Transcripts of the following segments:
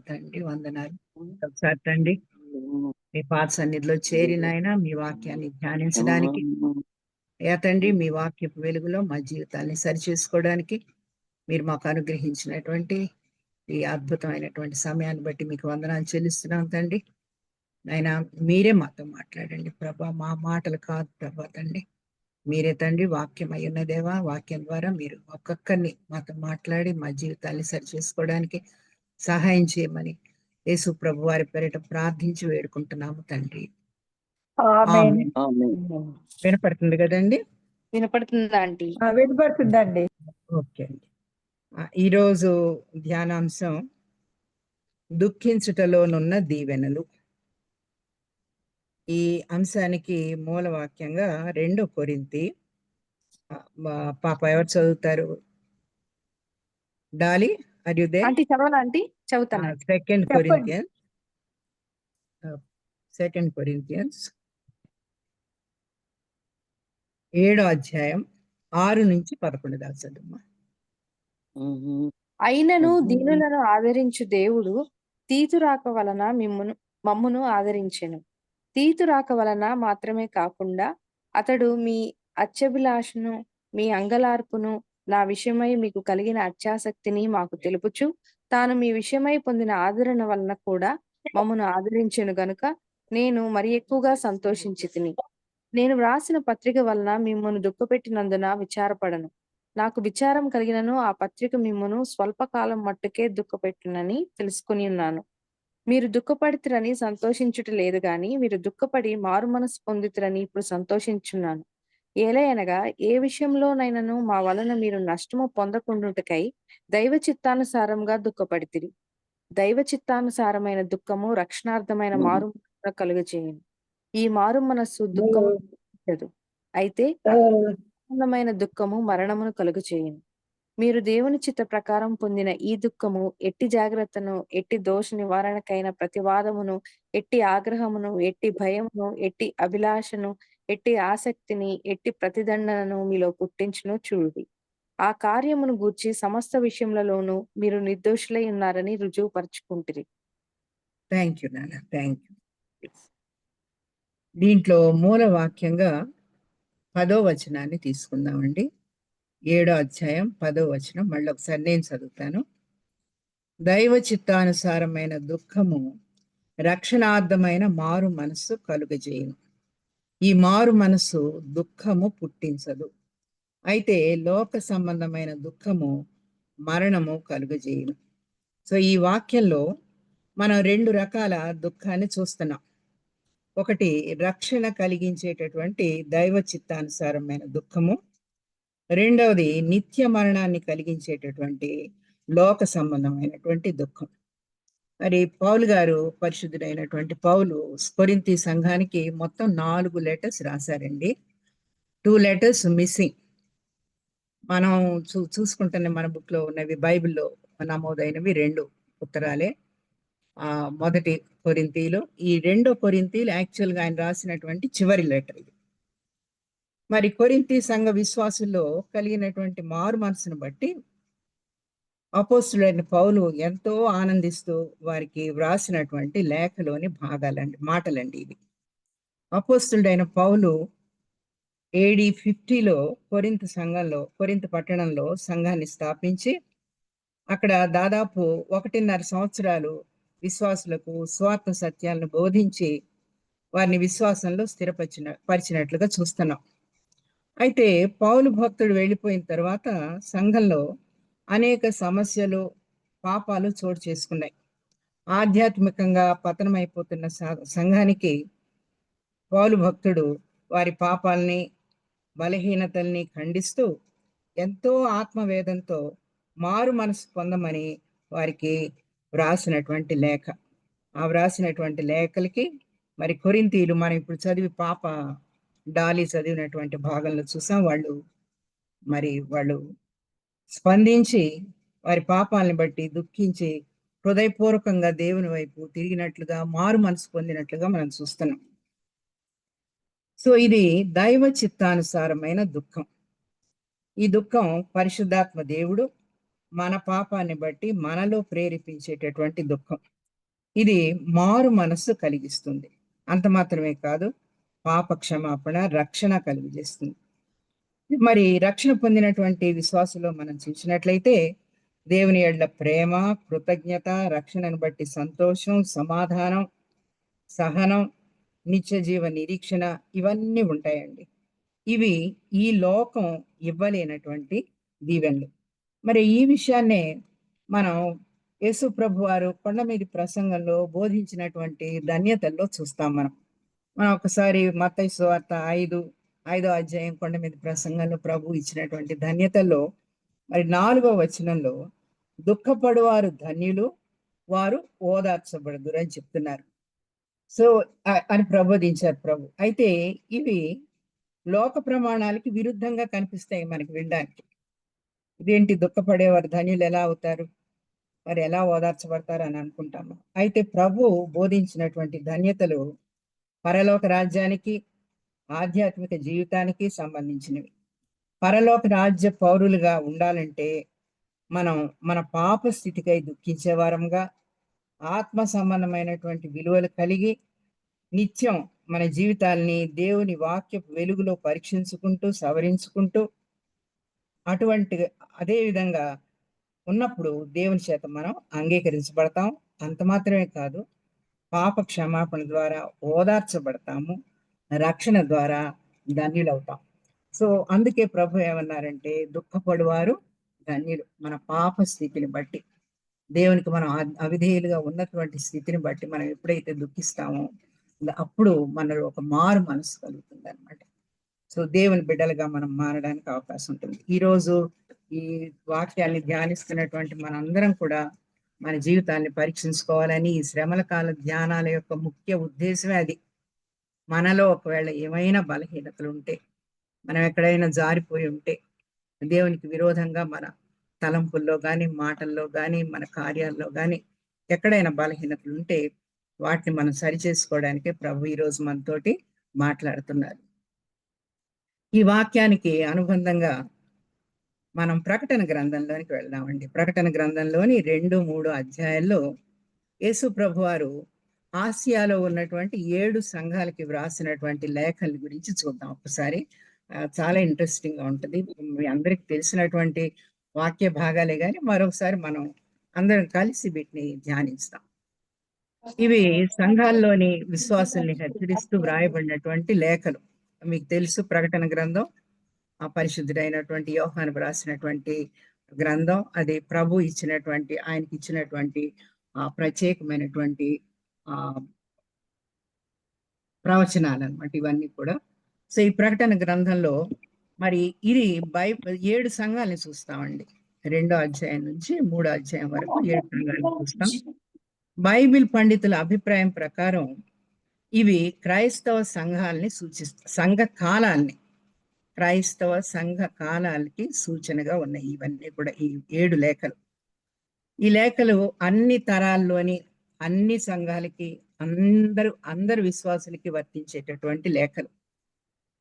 తండ్రి వందనాలు. ఒకసారి తండ్రి మీ పాద సన్నిధిలో చేరినైనా మీ వాక్యాన్ని ధ్యానించడానికి, తండ్రి మీ వాక్యపు వెలుగులో మా జీవితాన్ని సరిచేసుకోవడానికి మీరు మాకు అనుగ్రహించినటువంటి ఈ అద్భుతమైనటువంటి సమయాన్ని బట్టి మీకు వందనాలు చెల్లిస్తున్నాం తండ్రి. నాయన మీరే మాతో మాట్లాడండి ప్రభా, మా మాటలు కాదు ప్రభా తండ్రి. మీరే తండ్రి వాక్యం అయ్యున్న దేవా, వాక్యం ద్వారా మీరు ఒక్కొక్కరిని మాతో మాట్లాడి మా జీవితాన్ని సరిచేసుకోవడానికి సహాయం చేయమని యేసు ప్రభు వారి పేరిట ప్రార్థించి వేడుకుంటున్నాము తండ్రి. వినపడుతుంది కదండి? వినపడుతుందా ఆంటీ? వినపడుతుందండి. ఓకే అండి. ఈరోజు ధ్యానాంశం దుఃఖించుటలోనున్న దీవెనలు. ఈ అంశానికి మూల వాక్యంగా 2 కొరింథీ. పాప ఎవరు చదువుతారు? డాలి అర్యుదే ఆంటీ చదవాలా ఆంటీ? చదువుతాను. 2 కొరింథియన్స్ 2 కొరింథియన్స్ 7వ అధ్యాయం 6 నుంచి 11 దాకా చదువు. అయినను దీనులను ఆదరించు దేవుడు తీతు రాక వలన మమ్మును ఆదరించెను. తీతు రాక వలన మాత్రమే కాకుండా అతడు మీ అత్యభిలాషను, మీ అంగలార్పును, నా విషయమై మీకు కలిగిన అత్యాసక్తిని మాకు తెలుపుచు, తాను మీ విషయమై పొందిన ఆదరణ వలన కూడా మమ్మను ఆదరించెను గనుక నేను మరి ఎక్కువగా సంతోషించితిని. నేను వ్రాసిన పత్రిక వలన మిమ్మల్ని దుఃఖపెట్టినందున విచారపడను. నాకు విచారం కలిగినను ఆ పత్రిక మిమ్మును స్వల్పకాలం మట్టుకే దుఃఖపెట్టునని తెలుసుకుని ఉన్నాను. మీరు దుఃఖపడితిరని సంతోషించుట లేదు గాని మీరు దుఃఖపడి మారు మనసు పొందితిరని ఇప్పుడు సంతోషించున్నాను. ఏలయనగా ఏ విషయంలోనైనను మా వలన మీరు నష్టము పొందకుండుటకై దైవ చిత్తానుసారంగా దుఃఖపడితిరి. దైవ చిత్తానుసారమైన దుఃఖము రక్షణార్థమైన మారు మనస్సును కలుగజేయును. ఈ మారు మనస్సు దుఃఖము అయితే సంబంధమైన దుఃఖము మరణమును కలుగజేయును. మీరు దేవుని చిత్త ప్రకారం పొందిన ఈ దుఃఖము ఎట్టి జాగ్రత్తను, ఎట్టి దోష నివారణకైన ప్రతివాదమును, ఎట్టి ఆగ్రహమును, ఎట్టి భయమును, ఎట్టి అభిలాషను, ఎట్టి ఆసక్తిని, ఎట్టి ప్రతిదండనను మీలో పుట్టించును చూడుడి. ఆ కార్యమును గూర్చి సమస్త విషయములలోనూ మీరు నిర్దోషులై ఉన్నారని రుజువుపరుచుకుంటురి. థ్యాంక్ యూ నాన్న, థ్యాంక్ యూ. దీంట్లో మూల వాక్యంగా 10వ వచనాన్ని తీసుకుందామండి. 7వ అధ్యాయం 10వ వచనం మళ్ళీ ఒకసారి నేను చదువుతాను. దైవ చిత్తానుసారమైన దుఃఖము రక్షణార్థమైన మారు మనస్సు కలుగజేయును. ఈ మారు మనస్సు దుఃఖము పుట్టించదు. అయితే లోక సంబంధమైన దుఃఖము మరణము కలుగజేయును. సో ఈ వాక్యంలో మనం 2 రకాల దుఃఖాన్ని చూస్తున్నాం. ఒకటి రక్షణ కలిగించేటటువంటి దైవ చిత్తానుసారమైన దుఃఖము, రెండవది నిత్య మరణాన్ని కలిగించేటటువంటి లోక సంబంధమైనటువంటి దుఃఖం. మరి పౌలు గారు, పరిశుద్ధుడైనటువంటి పౌలు కొరింథీ సంఘానికి మొత్తం 4 లెటర్స్ రాశారండి. 2 లెటర్స్ మిస్సింగ్. మనం చూసుకుంటున్న మన బుక్లో ఉన్నవి, బైబిల్లో నమోదైనవి 2 ఉత్తరాలే. మొదటి కొరింథీలో, ఈ 2వ కొరింథీలు యాక్చువల్గా ఆయన రాసినటువంటి చివరి లెటర్ ఇది. మరి కొరింథీ సంఘ విశ్వాసుల్లో కలిగినటువంటి మారు మనసును బట్టి అపోస్తులైన పౌలు ఎంతో ఆనందిస్తూ వారికి వ్రాసినటువంటి లేఖలోని మాటలండి ఇవి. అపోస్తులుడైన పౌలు AD 50లో కొరింథ పట్టణంలో సంఘాన్ని స్థాపించి అక్కడ దాదాపు 1.5 సంవత్సరాలు విశ్వాసులకు స్వార్థ సత్యాలను బోధించి వారిని విశ్వాసంలో పరిచినట్లుగా చూస్తున్నాం. అయితే పౌలు భక్తుడు వెళ్ళిపోయిన తర్వాత సంఘంలో అనేక సమస్యలు, పాపాలు చోటు చేసుకున్నాయి. ఆధ్యాత్మికంగా పతనమైపోతున్న సంఘానికి పౌలు భక్తుడు వారి పాపాలని, బలహీనతల్ని ఖండిస్తూ ఎంతో ఆత్మవేదంతో మారు మనసు పొందమని వారికి వ్రాసినటువంటి లేఖ. ఆ వ్రాసినటువంటి లేఖలకి మరి కొరింథీలు మనం ఇప్పుడు చదివి పాప డాలి చదివినటువంటి భాగంలో చూసాం. వాళ్ళు స్పందించి వారి పాపాలను బట్టి దుఃఖించి హృదయపూర్వకంగా దేవుని వైపు తిరిగినట్లుగా, మారు మనసు పొందినట్లుగా మనం చూస్తున్నాం. సో ఇది దైవ చిత్తానుసారమైన దుఃఖం. ఈ దుఃఖం పరిశుద్ధాత్మ దేవుడు మన పాపాన్ని బట్టి మనలో ప్రేరేపించేటటువంటి దుఃఖం. ఇది మారు మనస్సు కలిగిస్తుంది. అంత మాత్రమే కాదు, పాప క్షమాపణ, రక్షణ కలుగజేస్తుంది. మరి రక్షణ పొందినటువంటి విశ్వాసులో మనం చూసినట్లయితే దేవుని యెడల ప్రేమ, కృతజ్ఞత, రక్షణను బట్టి సంతోషం, సమాధానం, సహనం, నిత్య జీవ నిరీక్షణ ఇవన్నీ ఉంటాయండి. ఇవి ఈ లోకం ఇవ్వలేనటువంటి దీవెనలు. మరి ఈ విషయాన్నే మనం యేసు ప్రభు వారు కొండ మీద ప్రసంగంలో బోధించినటువంటి ధన్యతల్లో చూస్తాం మనం. మనం ఒకసారి మత్తయి సువార్త 5వ అధ్యాయం కొండ మీద ప్రసంగంలో ప్రభు ఇచ్చినటువంటి ధన్యతల్లో మరి 4వ వచనంలో దుఃఖపడువారు ధన్యులు, వారు ఓదార్చబడదురు అని చెప్తున్నారు. సో అని ప్రబోధించారు ప్రభు. అయితే ఇవి లోక ప్రమాణాలకి విరుద్ధంగా కనిపిస్తాయి మనకి వినడానికి. ఇదేంటి దుఃఖపడేవారు ధన్యులు ఎలా అవుతారు, మరి ఎలా ఓదార్చబడతారు అని అనుకుంటాము. అయితే ప్రభు బోధించినటువంటి ధన్యతలు పరలోక రాజ్యానికి, ఆధ్యాత్మిక జీవితానికి సంబంధించినవి. పరలోక రాజ్య పౌరులుగా ఉండాలంటే మనం మన పాప స్థితికై దుఃఖించే వారంగా, ఆత్మ సంబంధమైనటువంటి విలువలు కలిగి నిత్యం మన జీవితాల్ని దేవుని వాక్యపు వెలుగులో పరీక్షించుకుంటూ, సవరించుకుంటూ అటువంటి అదే విధంగా ఉన్నప్పుడు దేవుని చేత మనం అంగీకరించబడతాం. అంత మాత్రమే కాదు, పాప క్షమాపణ ద్వారా ఓదార్చబడతాము, రక్షణ ద్వారా ధన్యులవుతాం. సో అందుకే ప్రభు ఏమన్నారంటే దుఃఖపడువారు ధన్యులు. మన పాప స్థితిని బట్టి, దేవునికి మనం అవిధేయులుగా ఉన్నటువంటి స్థితిని బట్టి మనం ఎప్పుడైతే దుఃఖిస్తామో అప్పుడు మనలో ఒక మారు మనసు కలుగుతుంది అనమాట. సో దేవుని బిడ్డలుగా మనం మారడానికి అవకాశం ఉంటుంది. ఈరోజు ఈ వాక్యాన్ని ధ్యానిస్తున్నటువంటి మనందరం కూడా మన జీవితాన్ని పరీక్షించుకోవాలని, ఈ శ్రమల కాల ధ్యానాల యొక్క ముఖ్య ఉద్దేశమే అది. మనలో ఒకవేళ ఏమైనా బలహీనతలు ఉంటే, మనం ఎక్కడైనా జారిపోయి ఉంటే, దేవునికి విరోధంగా మన తలంపుల్లో కానీ, మాటల్లో కానీ, మన కార్యాల్లో కానీ ఎక్కడైనా బలహీనతలు ఉంటే వాటిని మనం సరిచేసుకోవడానికే ప్రభు ఈరోజు మనతోటి మాట్లాడుతున్నారు. ఈ వాక్యానికి అనుబంధంగా మనం ప్రకటన గ్రంథంలోనికి వెళ్దామండి. ప్రకటన గ్రంథంలోని 2-3 అధ్యాయాల్లో యేసు ప్రభు వారు ఆసియాలో ఉన్నటువంటి 7 సంఘాలకి వ్రాసినటువంటి లేఖల గురించి చూద్దాం ఒకసారి. చాలా ఇంట్రెస్టింగ్ గా ఉంటుంది. మీ అందరికి తెలిసినటువంటి వాక్య భాగాలే కానీ మరొకసారి మనం అందరం కలిసి వీటిని ధ్యానిస్తాం. ఇవి సంఘాల్లోని విశ్వాసుల్ని హెచ్చరిస్తూ వ్రాయబడినటువంటి లేఖలు. మీకు తెలుసు, ప్రకటన గ్రంథం ఆ పరిశుద్ధుడైనటువంటి యోహాను రాసినటువంటి గ్రంథం. అది ప్రభు ఇచ్చినటువంటి, ఆయనకి ఇచ్చినటువంటి ప్రత్యేకమైనటువంటి ప్రవచనాలు అన్నమాట ఇవన్నీ కూడా. సో ఈ ప్రకటన గ్రంథంలో మరి ఇది 7 సంఘాలని చూస్తామండి. 2వ అధ్యాయం నుంచి 3వ అధ్యాయం వరకు 7 సంఘాలను చూస్తాం. బైబిల్ పండితుల అభిప్రాయం ప్రకారం ఇవి క్రైస్తవ సంఘాలని సూచిస్తాయి. సంఘ కాలాల్ని, క్రైస్తవ సంఘ కాలాలకి సూచనగా ఉన్నాయి ఇవన్నీ కూడా, ఈ 7 లేఖలు. ఈ లేఖలు అన్ని తరాల్లోని అన్ని సంఘాలకి, అందరు విశ్వాసులకి వర్తించేటటువంటి లేఖలు.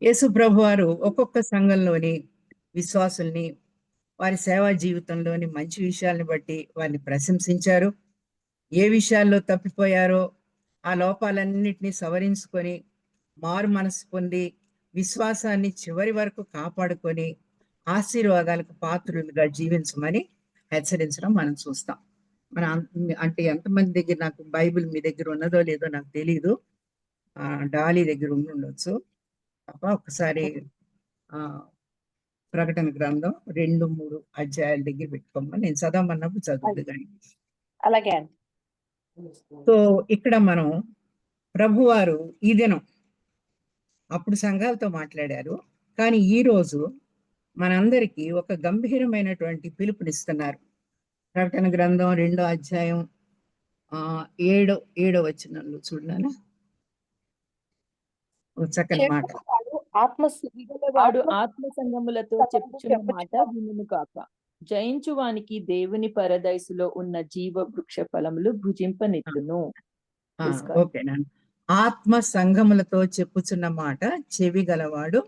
యేసు ప్రభు వారు ఒక్కొక్క సంఘంలోని విశ్వాసుల్ని వారి సేవా జీవితంలోని మంచి విషయాలను బట్టి వారిని ప్రశంసించారు. ఏ విషయాల్లో తప్పిపోయారో ఆ లోపాలన్నిటినీ సవరించుకొని మారు మనసు పొంది విశ్వాసాన్ని చివరి వరకు కాపాడుకొని ఆశీర్వాదాలకు పాత్రులుగా జీవించమని హెచ్చరించడం మనం చూస్తాం. మన అంటే ఎంతమంది దగ్గర, నాకు బైబిల్ మీ దగ్గర ఉన్నదో లేదో నాకు తెలీదు, డాలీ దగ్గర ఉండొచ్చు తప్ప. ఒకసారి ప్రకటన గ్రంథం 2-3 అధ్యాయాల దగ్గర పెట్టుకోమని నేను చదవమన్నప్పుడు చదువుదు కానీ. అలాగే. సో ఇక్కడ మనం ప్రభువారు ఈ దినం అప్పుడు సంఘాలతో మాట్లాడారు, కానీ ఈ రోజు మనందరికీ ఒక గంభీరమైనటువంటి పిలుపునిస్తున్నారు. ప్రకటన గ్రంథం 2వ అధ్యాయం 7వ వచనంలో చూడనా చక్కని మాట. వాడు ఆత్మ సంగములతో చెప్పుచున్న మాట వినును కాక, జయించువానికి దేవుని పరదైసులో ఉన్న జీవ వృక్ష ఫలములు భుజింపనెత్తును. ఓకేనా. ఆత్మ సంఘములతో చెప్పుచున్న మాట చెవి గలవాడు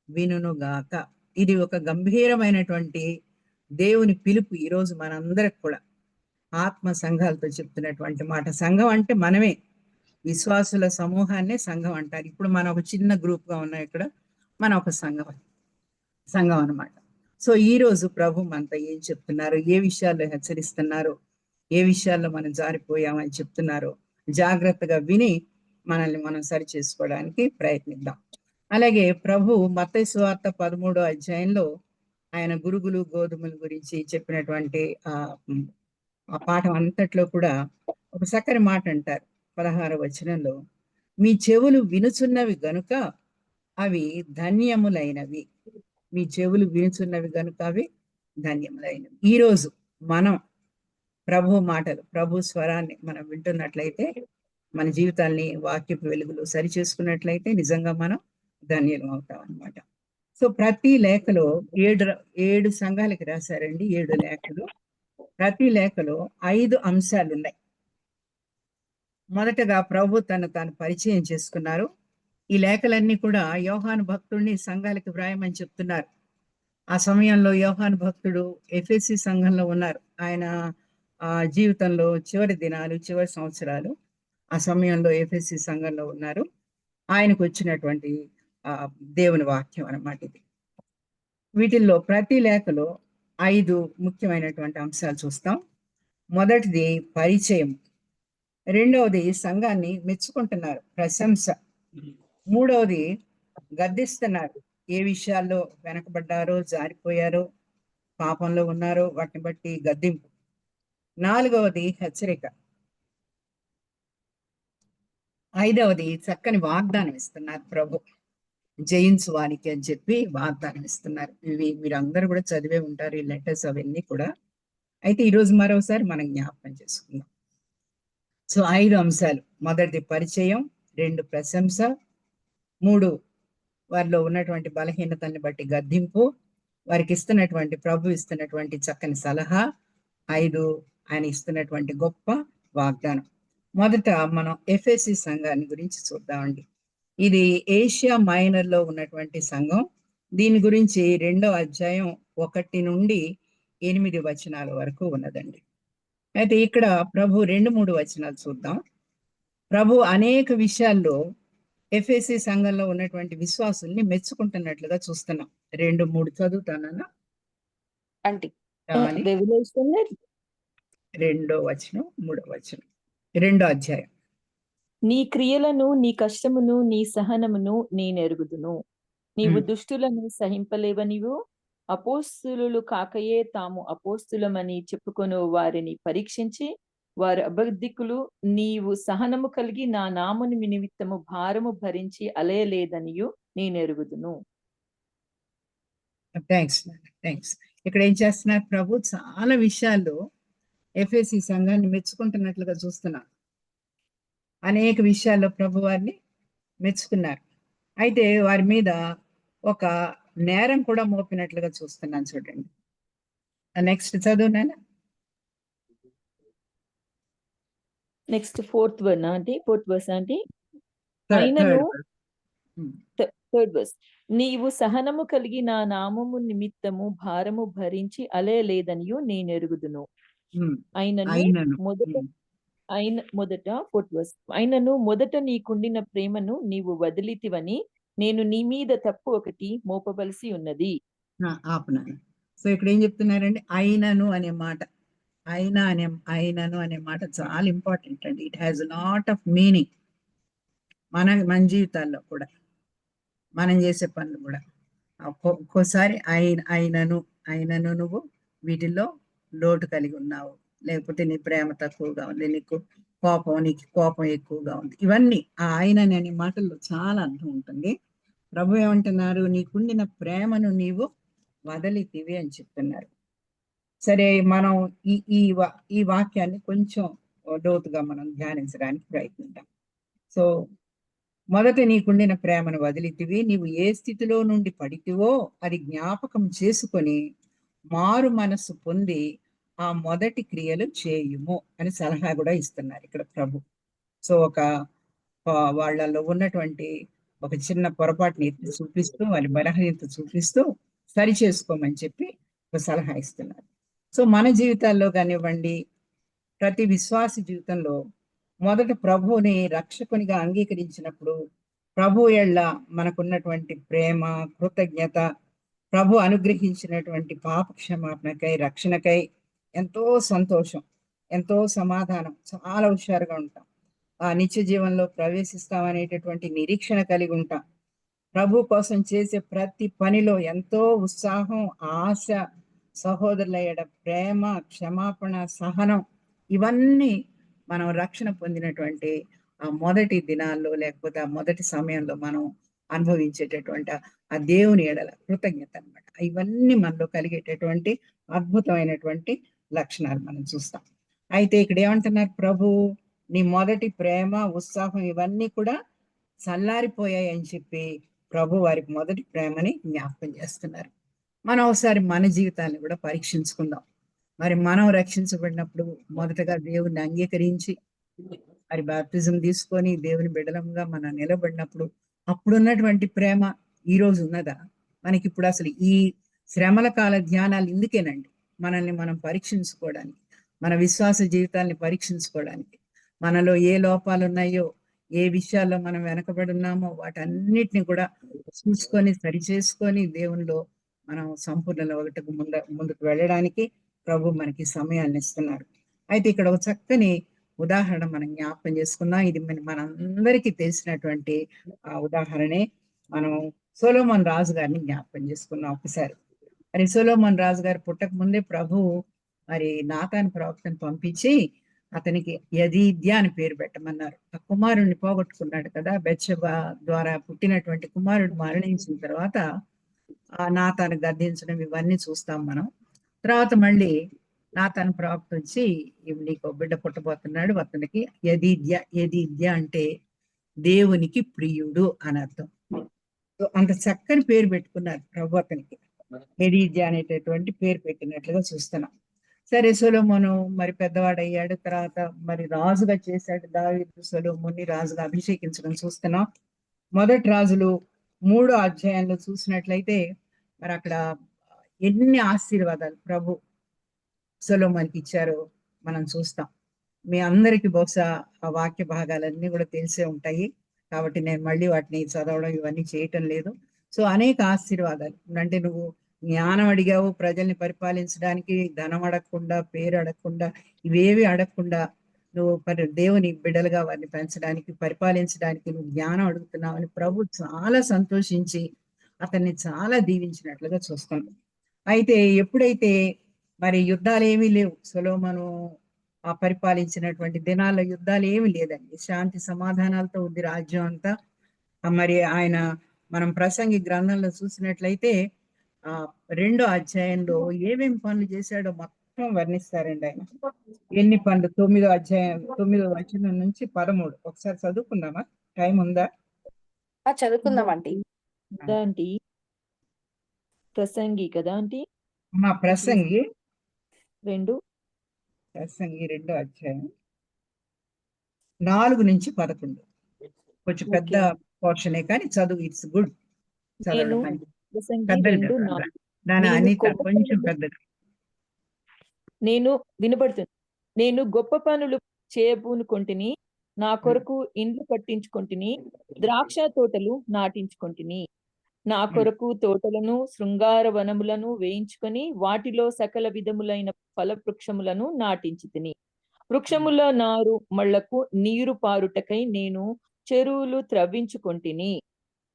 వినునుగాక. ఇది ఒక గంభీరమైనటువంటి దేవుని పిలుపు ఈరోజు మనందరికి కూడా ఆత్మ సంఘాలతో చెప్తున్నటువంటి మాట. సంఘం అంటే మనమే, విశ్వాసుల సమూహాన్నే సంఘం అంటారు. ఇప్పుడు మనం ఒక చిన్న గ్రూప్ గా ఉన్నాం ఇక్కడ, మన ఒక సంఘం అన్నమాట. సో ఈ రోజు ప్రభు మనతో ఏం చెప్తున్నారు, ఏ విషయాల్లో హెచ్చరిస్తున్నారు, ఏ విషయాల్లో మనం జారిపోయామని చెప్తున్నారో జాగ్రత్తగా విని మనల్ని మనం సరి చేసుకోవడానికి ప్రయత్నిద్దాం. అలాగే ప్రభు మత్తయి సువార్త 13వ అధ్యాయంలో ఆయన గురుగులు గోధుమల గురించి చెప్పినటువంటి ఆ పాఠం అంతట్లో కూడా ఒక చక్కని మాట అంటారు 16వ వచనంలో, మీ చెవులు వినుచున్నవి గనుక అవి ధన్యములైనవి. మీ చెవులు వినుచున్నవి గనుక అవి ధన్యములైనవి. ఈరోజు మనం ప్రభు మాటలు, ప్రభు స్వరాన్ని మనం వింటున్నట్లయితే, మన జీవితాల్ని వాక్యపు వెలుగులో సరి చేసుకున్నట్లయితే నిజంగా మనం ధన్యులం అవుతాం అన్నమాట. సో ప్రతి లేఖలో 7 సంఘాలకి రాశారండి, 7 లేఖలు. ప్రతి లేఖలో 5 అంశాలు ఉన్నాయి. మొదటగా ప్రభు తాను పరిచయం చేసుకున్నారు. ఈ లేఖలన్నీ కూడా యోహాను భక్తుడిని సంఘాలకు వ్రాయమని చెప్తున్నారు. ఆ సమయంలో యోహాను భక్తుడు ఎఫెసీ సంఘంలో ఉన్నారు. ఆయన జీవితంలో చివరి దినాలు, చివరి సంవత్సరాలు ఆ సమయంలో ఎఫెసీ సంఘంలో ఉన్నారు. ఆయనకు వచ్చినటువంటి దేవుని వాక్యం అన్నమాట ఇది. వీటిల్లో ప్రతి లేఖలో 5 ముఖ్యమైనటువంటి అంశాలు చూస్తాం. మొదటిది పరిచయం, రెండవది సంఘాన్ని మెచ్చుకుంటున్నారు, ప్రశంస, మూడవది గద్దిస్తున్నారు, ఏ విషయాల్లో వెనకబడ్డారో, జారిపోయారో, పాపంలో ఉన్నారో వాటిని బట్టి గద్దింపు, నాలుగవది హెచ్చరిక, ఐదవది చక్కని వాగ్దానం ఇస్తున్నారు ప్రభు, జయించు వానికి అని చెప్పి వాగ్దానం ఇస్తున్నారు. ఇవి మీరు అందరూ కూడా చదివే ఉంటారు ఈ లెటర్స్ అవన్నీ కూడా. అయితే ఈరోజు మరోసారి మనం జ్ఞాపకం చేసుకుందాం. సో 5 అంశాలు. మొదటిది పరిచయం, 2 ప్రశంస, 3 వారిలో ఉన్నటువంటి బలహీనతల్ని బట్టి గద్దింపు, వారికి ఇస్తున్నటువంటి ప్రభు ఇస్తున్నటువంటి చక్కని సలహా, 5 ఆయన ఇస్తున్నటువంటి గొప్ప వాగ్దానం. మొదట మనం ఎఫెసీ సంఘాన్ని గురించి చూద్దామండి. ఇది ఏషియా మైనర్ లో ఉన్నటువంటి సంఘం. దీని గురించి 2వ అధ్యాయం 1 నుండి 8 వచనాల వరకు ఉన్నదండి. అయితే ఇక్కడ ప్రభు 2-3 వచనాలు చూద్దాం. ప్రభు అనేక విషయాల్లో ఎఫెసీ సంఘంలో ఉన్నటువంటి విశ్వాసుల్ని మెచ్చుకుంటున్నట్లుగా చూస్తున్నాం. 2-3 చదువుతానన్నా అంటే 2వ వచనం 3వ వచనం 2వ అధ్యాయం. నీ క్రియలను, నీ కష్టమును, నీ సహనమును నేనెరుగుదును. నీవు దుష్టులను సహింపలేవనివు, అపోస్తులు కాకయే తాము అపోస్తులమని చెప్పుకొను వారిని పరీక్షించి వారు అబద్ధికులు, నీవు సహనము కలిగి నా నాముని నిమిత్తము భారము భరించి అలయలేదనియు నేనెరుగుదును. థ్యాంక్స్. ఇక్కడ ఏం చేస్తున్నారు ప్రభు, చాలా విషయాల్లో ఎఫెసీ సంఘాన్ని మెచ్చుకుంటున్నట్లుగా చూస్తున్నాం. అనేక విషయాల్లో ప్రభు వారిని మెచ్చుకున్నారు. అయితే వారి మీద ఒక నేరం కూడా మోపినట్లుగా చూస్తున్నాను. చూడండి, నెక్స్ట్ చదువు నాన్న. నెక్స్ట్ ఫోర్త్ వర్స్ అంటే అయినను థర్డ్ వర్స్, నీవు సహనము కలిగి నా నామము నిమిత్తము భారము భరించి అలయలేదనియు నేనెరుగుదును. అయినను మొదట నీకుండిన ప్రేమను నీవు వదిలితివని నేను నీ మీద తప్పు ఒకటి మోపవలసి ఉన్నది. ఆపనాను. సో ఇక్కడ ఏం చెప్తున్నారండి, అయినను అనే మాట. అయినను అనే మాట చాలా ఇంపార్టెంట్ అండి. It has lot of meaning. మన జీవితాల్లో కూడా, మనం చేసే పనులు కూడా ఒక్కోసారి అయినను నువ్వు వీటిల్లో లోటు కలిగి ఉన్నావు, లేకపోతే నీ ప్రేమ తక్కువగా ఉంది, నీకు కోపం ఎక్కువగా ఉంది. ఇవన్నీ ఆ ఆయనని అనే మాటల్లో చాలా అర్థం ఉంటుంది. ప్రభు ఏమంటున్నారు, నీకుండిన ప్రేమను నీవు వదలితివి అని చెప్తున్నారు. సరే, మనం ఈ వాక్యాన్ని కొంచెం లోతుగా మనం ధ్యానించడానికి ప్రయత్నిద్దాం. సో మొదట నీకుండిన ప్రేమను వదిలితివి, నీవు ఏ స్థితిలో నుండి పడితివో అది జ్ఞాపకం చేసుకొని మారు మనస్సు పొంది ఆ మొదటి క్రియలు చేయుము అని సలహా కూడా ఇస్తున్నారు ఇక్కడ ప్రభు. సో వాళ్ళలో ఉన్నటువంటి ఒక చిన్న పొరపాటుని ఎత్తి చూపిస్తూ, వాళ్ళ బలహీనత చూపిస్తూ సరి చేసుకోమని చెప్పి ఒక సలహా ఇస్తున్నారు. సో మన జీవితాల్లో కానివ్వండి, ప్రతి విశ్వాస జీవితంలో మొదట ప్రభువుని రక్షకునిగా అంగీకరించినప్పుడు ప్రభు ఎళ్ళ మనకున్నటువంటి ప్రేమ, కృతజ్ఞత, ప్రభు అనుగ్రహించినటువంటి పాప క్షమాపణకై, రక్షణకై ఎంతో సంతోషం, ఎంతో సమాధానం, చాలా హుషారుగా ఉంటాం. ఆ నిత్య జీవనంలో ప్రవేశిస్తామనేటటువంటి నిరీక్షణ కలిగి ఉంటాం. ప్రభు కోసం చేసే ప్రతి పనిలో ఎంతో ఉత్సాహం, ఆశ, సహోదరుల ఎడ ప్రేమ, క్షమాపణ, సహనం, ఇవన్నీ మనం రక్షణ పొందినటువంటి ఆ మొదటి దినాల్లో లేకపోతే ఆ మొదటి సమయంలో మనం అనుభవించేటటువంటి ఆ దేవుని ఎడల కృతజ్ఞత అన్నమాట. ఇవన్నీ మనలో కలిగేటటువంటి అద్భుతమైనటువంటి లక్షణాలు మనం చూస్తాం. అయితే ఇక్కడ ఏమంటున్నారు ప్రభు, నీ మొదటి ప్రేమ, ఉత్సాహం ఇవన్నీ కూడా చల్లారిపోయాయి అని చెప్పి ప్రభు వారికి మొదటి ప్రేమని జ్ఞాపకం చేస్తున్నారు. మనం ఒకసారి మన జీవితాన్ని కూడా పరీక్షించుకుందాం. మరి మనం రక్షించబడినప్పుడు మొదటగా దేవుణ్ణి అంగీకరించి మరి బాప్తిజం తీసుకొని దేవుని బిడ్డలంగా మనం నిలబడినప్పుడు అప్పుడున్నటువంటి ప్రేమ ఈ రోజు ఉన్నదా? మనకి ఇప్పుడు అసలు ఈ శ్రమల కాల ధ్యానాలు ఇందుకేనండి, మనల్ని మనం పరీక్షించుకోవడానికి, మన విశ్వాస జీవితాన్ని పరీక్షించుకోవడానికి, మనలో ఏ లోపాలు ఉన్నాయో, ఏ విషయాల్లో మనం వెనకబడి ఉన్నామో వాటన్నిటిని కూడా చూసుకొని సరిచేసుకొని దేవునిలో మనం సంపూర్ణ ఒకటికి ముందుకు వెళ్ళడానికి ప్రభు మనకి సమయాన్ని ఇస్తున్నారు. అయితే ఇక్కడ ఒక చక్కని ఉదాహరణ మనం జ్ఞాపకం చేసుకుందాం. ఇది మనందరికీ తెలిసినటువంటి ఆ ఉదాహరణే. మనం సొలొమోన్ రాజు గారిని జ్ఞాపకం చేసుకున్నాం ఒకసారి. మరి సొలొమోన్ రాజు గారు పుట్టక ముందే ప్రభు మరి నాతాను ప్రవక్తను పంపించి అతనికి యదీద్య అని పేరు పెట్టమన్నారు. ఆ కుమారుడిని పోగొట్టుకున్నాడు కదా, బెత్షెబా ద్వారా పుట్టినటువంటి కుమారుడు మరణించిన తర్వాత ఆ నాతాను గద్దించడం ఇవన్నీ చూస్తాం మనం. తర్వాత మళ్ళీ నాతాను ప్రవక్త వచ్చి నీకు బిడ్డ పుట్టబోతున్నాడు, అతనికి యదీద్య. యదీద్య అంటే దేవునికి ప్రియుడు అని అర్థం. అంత చక్కని పేరు పెట్టుకున్నారు ప్రభు అతనికి. యదీద్య అనేటటువంటి పేరు పెట్టినట్లుగా చూస్తున్నాం. సరే సొలొమోను మరి పెద్దవాడయ్యాడు, తర్వాత మరి రాజుగా చేశాడు. దావీదు సొలొమోన్ని రాజుగా అభిషేకించడం చూస్తున్నాం. మొదటి రాజులు 3వ అధ్యాయంలో చూసినట్లయితే మరి అక్కడ ఎన్ని ఆశీర్వాదాలు ప్రభు సొలొమోనుకి ఇచ్చారో మనం చూస్తాం. మీ అందరికీ బహుశా ఆ వాక్య భాగాలన్నీ కూడా తెలిసే ఉంటాయి, కాబట్టి నేను మళ్ళీ వాటిని చదవడం ఇవన్నీ చేయటం లేదు. సో అనేక ఆశీర్వాదాలు అంటే నువ్వు జ్ఞానం అడిగావు ప్రజల్ని పరిపాలించడానికి, ధనం అడగకుండా, పేరు అడగకుండా, ఇవేవి అడగకుండా నువ్వు దేవుని బిడ్డలుగా వారిని పెంచడానికి, పరిపాలించడానికి నువ్వు జ్ఞానం అడుగుతున్నావు అని ప్రభు చాలా సంతోషించి అతన్ని చాలా దీవించినట్లుగా చూస్తున్నాం. అయితే ఎప్పుడైతే మరి యుద్ధాలు ఏమీ లేవు, సొలొమోను ఆ పరిపాలించినటువంటి దినాల్లో యుద్ధాలు ఏమీ లేదండి, శాంతి సమాధానాలతో ఉంది రాజ్యం అంతా. మరి ఆయన మనం ప్రసంగి గ్రంథంలో చూసినట్లయితే ఆ 2వ అధ్యాయంలో ఏమేమి పనులు చేశాడో మొత్తం వర్ణిస్తారండి ఆయన. ఎన్ని పనులు, 9వ అధ్యాయం 9వ వచనం నుంచి 13 ఒకసారి చదువుకుందామా? టైం ఉందా? చదువుకుందాం ఆంటీ. ఆంటీ ప్రసంగి కదా ఆంటీ? మా ప్రసంగి 2 2వ అధ్యాయం 4 నుంచి 11. కొంచెం పెద్ద పోర్షనే కానీ చదువు, ఇట్స్ గుడ్ చదవడం. ప్రసంగి పెద్దది 2:4 దాని అనిత కొంచెం పెద్దది. నేను వినబడుతుంది. నేను గొప్ప పనులు చేయబూనుకొంటిని, నా కొరకు ఇండ్లు కట్టించుకొంటిని, ద్రాక్ష తోటలు నాటించుకొంటిని. నా కొరకు తోటలను, శృంగార వనములను వేయించుకొని వాటిలో సకల విధములైన ఫల వృక్షములను నాటించితిని. వృక్షముల నారు మళ్లకు నీరు పారుటకై నేను చెరువులు త్రవ్వించుకొంటిని.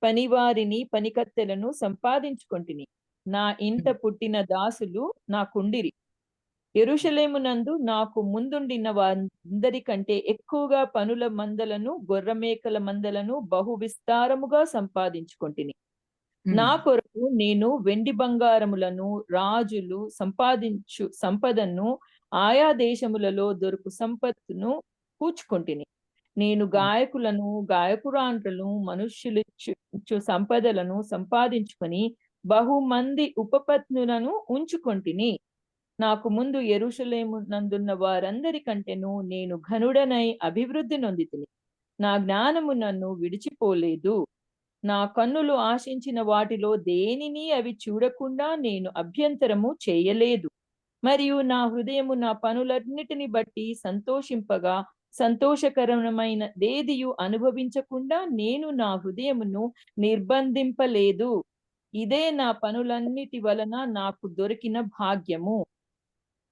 పనివారిని, పనికత్తెలను సంపాదించుకొంటిని. నా ఇంట పుట్టిన దాసులు నాకుండిరి. యెరూషలేమునందు నాకు ముందుండిన వారందరికంటే ఎక్కువగా పనుల మందలను, గొర్రెమేకల మందలను బహు విస్తారముగా సంపాదించుకొంటిని. నా కొరకు నేను వెండి బంగారములను, రాజులు సంపాదించు సంపదను, ఆయా దేశములలో దొరుకు సంపత్తును కూర్చుకొంటిని. నేను గాయకులను, గాయకురాండ్రులను, మనుష్యులిచ్చు సంపదలను సంపాదించుకొని బహుమంది ఉపపత్నులను ఉంచుకొంటిని. నాకు ముందు యెరూషలేము నందున్న వారందరికంటేను నేను ఘనుడనై అభివృద్ధి నొందితిని. నా జ్ఞానము నన్ను విడిచిపోలేదు. నా కన్నులు ఆశించిన వాటిలో దేనిని అవి చూడకుండా నేను అభ్యంతరము చేయలేదు. మరియు నా హృదయము నా పనులన్నిటిని బట్టి సంతోషింపగా, సంతోషకరమైనదేదియు అనుభవించకుండా నేను నా హృదయమును నిర్బంధింపలేదు. ఇదే నా పనులన్నిటి వలన నాకు దొరికిన భాగ్యము.